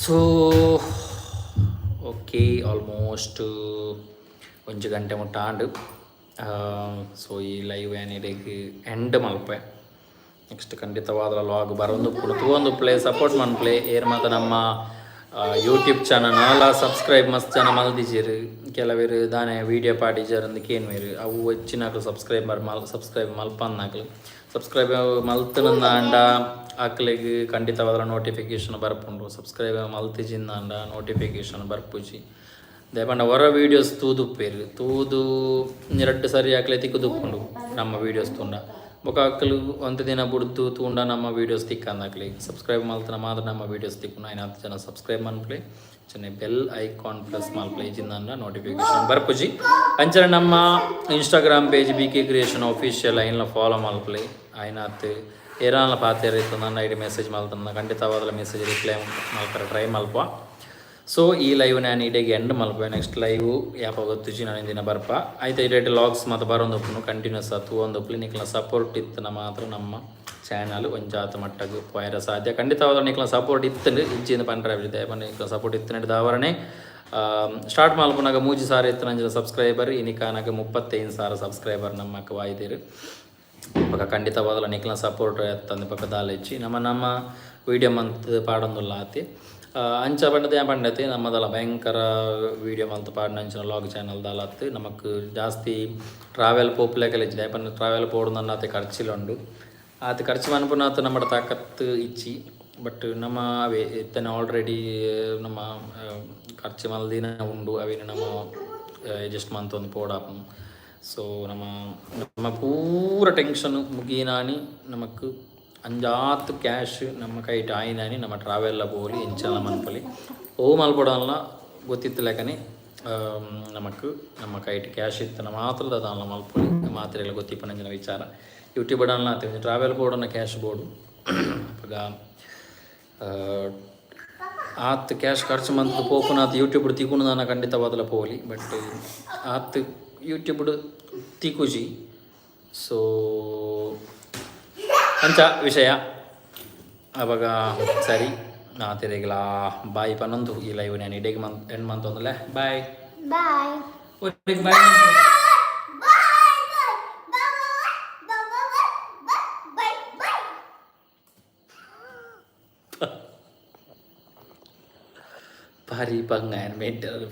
ಸೊ ಓಕೆ ಆಲ್ಮೋಸ್ಟ್ 1 ಗಂಟೆ ಮುಟ್ಟ ಆಂಡು ಸೊ ಈ ಲೈವ್ ಏನಿಡೆಗೆ ಎಂಡ್ ಮಲ್ಪೆ ನೆಕ್ಸ್ಟ್ ಖಂಡಿತವಾದ ಲಾಗ್ ಬರೋದು ಒಂದು ಪ್ಲೇ ಸಪೋರ್ಟ್ ಮನ್ಪ್ಲೇ ಏರ್ ಮಾತ ನಮ್ಮ ಯೂಟ್ಯೂಬ್ ಚಾನಲ್ ನಾಲ ಸಬ್ಸ್ಕ್ರೈಬ್ ಮಸ್ತ್ ಜನ ಮಲ್ದಿಜೀರು ಕೆಲವೇರು ದಾನೆ ವೀಡಿಯೋ ಪಾಡಿಜರ್ ಅಂದ್ ಕೇನ್ವೇರು ಅವು ಹೆಚ್ಚಿನಾಕಲು ಸಬ್ಸ್ಕ್ರೈಬ್ ಮಲ್ಪನ್ನಾಕಲು ಸಬ್ಸ್ಕ್ರೈಬ್ ಮಲ್ತನಂದ ಅಂಡ ಆಕಲಿಗೆ ಖಂಡಿತವಾದ ನೋಟಿಫಿಕೇಶನ್ ಬರ್ಪುಂಡು ಸಬ್ಸ್ಕ್ರೈಬ್ ಮಲ್ತಿಜಿಂದ ಅಂಡ ನೋಟಿಫಿಕೇಶನ್ ಬರ್ಪುಜಿ ದಯಪಂಡ ಹೊರ ವೀಡಿಯೋಸ್ ತೂದುಪ್ಪೇರು ತೂದು 2 ಸರಿ ಆಕಲೆ ತಿಕ್ಕುದುಪ್ಪುಂಡು ನಮ್ಮ ವೀಡಿಯೋಸ್ ತುಂಡ ಬೊಕ ಅಕ್ಕಲು ಒಂದು ದಿನ ಬುಡ್ದು ತೂಂಡ ನಮ್ಮ ವೀಡಿಯೋಸ್ ತಿಕ್ಕಂದಾಕ್ಲಿ ಸಬ್ಸ್ಕ್ರೈಬ್ ಮಲ್ತನ ಮಾತ್ರ ನಮ್ಮ ವೀಡಿಯೋಸ್ ತಿಕ್ಕು 9 ಜನ ಸಬ್ಸ್ಕ್ರೈಬ್ ಮನ್ಪ್ಲೇ ಚೆನ್ನ ಬೆಲ್ ಐಕಾನ್ ಪ್ಲಸ್ ಮಲ್ಪ್ಲೇ ಇಜಿಂದ ನೋಟಿಫಿಕೇಶನ್ ಬರ್ಪುಜಿ ಅಂಚನೆ ನಮ್ಮ ಇನ್ಸ್ಟಾಗ್ರಾಮ್ ಪೇಜ್ bkcreation ಆಫೀಷಿಯಲ್ ಐನ್ಲ ಫಾಲೋ ಮಲ್ಪ್ಲೇ ಐನಾತ್ ಏರಾನ್ಲ ಪಾತೇರ ಇತ್ತು ನನ್ನ ಐಡಿ ಮೆಸೇಜ್ ಮಲ್ತನ ಖಂಡಿತವಾದ ಮೆಸೇಜ್ ರಿಪ್ಲೈ ಮಲ್ಪರ ಟ್ರೈ ಮಲ್ಪ ಸೊ ಈ ಲೈವ್ ನಾನು ಇಡೆಗೆ ಎಂಡ್ ಮಲ್ಪೆ ನೆಕ್ಸ್ಟ್ ಲೈವ್ ಯಾಪ ಗೊತ್ತುಜಿ ನಾನು ದಿನ ಬರ್ಪ ಆಯ್ತು ಇಡೇಟ್ ಲಾಗ್ಸ್ ಮತ್ತು ಬರೋಂದೊಪ್ಪನು ಕಂಟಿನ್ಯೂಸ್ ಆತು ಒಂದು ಕ್ಲಿನಿಕ್ನ ಸಪೋರ್ಟ್ ಇತ್ತು ಮಾತ್ರ ನಮ್ಮ ಚಾನಲ್ ಒಂಜಾತ ಮಟ್ಟಗೆ ಪೋಯರ ಸಾಧ್ಯ ಖಂಡಿತವಾದ ನಿಕ್ಲ ಸಪೋರ್ಟ್ ಇತ್ತಂಡು ಇಜ್ಜಿಂದ ಪಂಡ್ರೆ ನಿಕ್ಲ ಸಪೋರ್ಟ್ ಇತ್ತು ದಾವರಣೆ ಸ್ಟಾರ್ಟ್ ಮಲ್ಪನಾಗ 3,000 ಇತ್ತು ನಂಜಿ ಸಬ್ಸ್ಕ್ರೈಬರ್ ಇನಿಕಾನಾಗ 35,000 ಸಬ್ಸ್ಕ್ರೈಬರ್ ನಮ್ಮಕ್ಕೆ ವಾಯ್ದಿರು ಪಕ್ಕ ಖಂಡಿತವಾದ ನಿಕ್ಲ ಸಪೋರ್ಟ್ ಎತ್ತಂದು ಪಕ್ಕ ದಾಲೆಚ್ಚಿ ನಮ್ಮ ವೀಡಿಯೋ ಮಂತ್ ಪಾಡೊಂದುಲ್ಲ ಆತಿ ಅಂಚ ಪಂಡತೆ ನಮ್ಮದಲ್ಲ ಭಯಂಕರ ವೀಡಿಯೋ ಮಂತ್ ಪಾಡಿನಂಚಿನ ಲಾಗ್ ಚಾನಲ್ ದಾಲತ್ತು ನಮಕ್ ಜಾಸ್ತಿ ಟ್ರಾವೆಲ್ ಪೋಪ್ಲೆಕೆಲ್ಲ ಇಚ್ಚಿದೆ ಪಂಡ ಟ್ರಾವೆಲ್ ಪೋಡುನ ಆತೆ ಖರ್ಚಿಲುಂಡು ಆತ ಖರ್ಚು ಮನ್ಪುನಾತ ನಮ್ಮ ತಾಕತ್ತು ಇಚ್ಚಿ ಬಟ್ ನಮ್ಮ ಅವೇ ಇತ್ತನೆ ಆಲ್ರೆಡಿ ನಮ್ಮ ಖರ್ಚು ಮಲ್ದಿನ ಉಂಡು ಅವೇನು ನಮ್ಮ ಅಡ್ಜಸ್ಟ್ ಮಂತ್ ಒಂದು ಪೋಡಾಪನು ಸೊ ನಮ್ಮ ಪೂರ ಟೆನ್ಷನ್ ಮುಗೀನಾನಿ ನಮಕ್ ಅಂಜಾತ್ ಕ್ಯಾಶ್ ನಮ್ಮ ಕೈಟ್ ಆಯ್ನಾನಿ ನಮ್ಮ ಟ್ರಾವೆಲ್ಲ ಪೋಲಿ ಎಂಚಲ್ಲ ಮನ್ಪಲಿ ಓ ಮಲ್ಪಡಲ್ಲ ಗೊತ್ತಿತ್ತು ಲೆಕ್ಕನೆ ನಮಕ್ ನಮ್ಮ ಕೈಟ್ ಕ್ಯಾಶ್ ಇತ್ತನ ಮಾತ್ರ ಅದಾಲ ಮಲ್ಪೊಲಿ ಮಾತ್ರ ಎಲ್ಲ ಗೊತ್ತಿಪ್ಪನಂಜಿನ ವಿಚಾರ ಯೂಟ್ಯೂಬ್ ಅಡಲ್ಲ ಆತ ಟ್ರಾವೆಲ್ ಬೋರ್ಡನ್ನ ಕ್ಯಾಶ್ ಬೋರ್ಡು ಅವಾಗ ಆತ್ ಕ್ಯಾಶ್ ಖರ್ಚು ಮಂತ್ ಪೋಪುನ ಆತ ಯೂಟ್ಯೂಬ್ ತಿಕ್ಕೊಂಡು ನಾನು ಖಂಡಿತವಾದಲ್ಲ ಪೋಲಿ ಬಟ್ ಆತ್ ಯೂಟ್ಯೂಬ್ ತಿಕುಜಿ ಸೊ ಅಂಚ ವಿಷಯ ಅವಾಗ ಸರಿ ನಾ ತಿರುಗಿಲ್ಲ ಬಾಯ್ ಪನ್ನೊಂದು ಈ ಲೈವ್ ನಾನು ಇಡೀಗೆ ಎಂಡ್ ಮಂತ್ ಒಂದಲ್ಲ ಬಾಯ್ ಬಾಯ್ ಬಾಯ್ ಭಾರಿ ಬಂಗಾಯ ಮೇಂಟೈನ್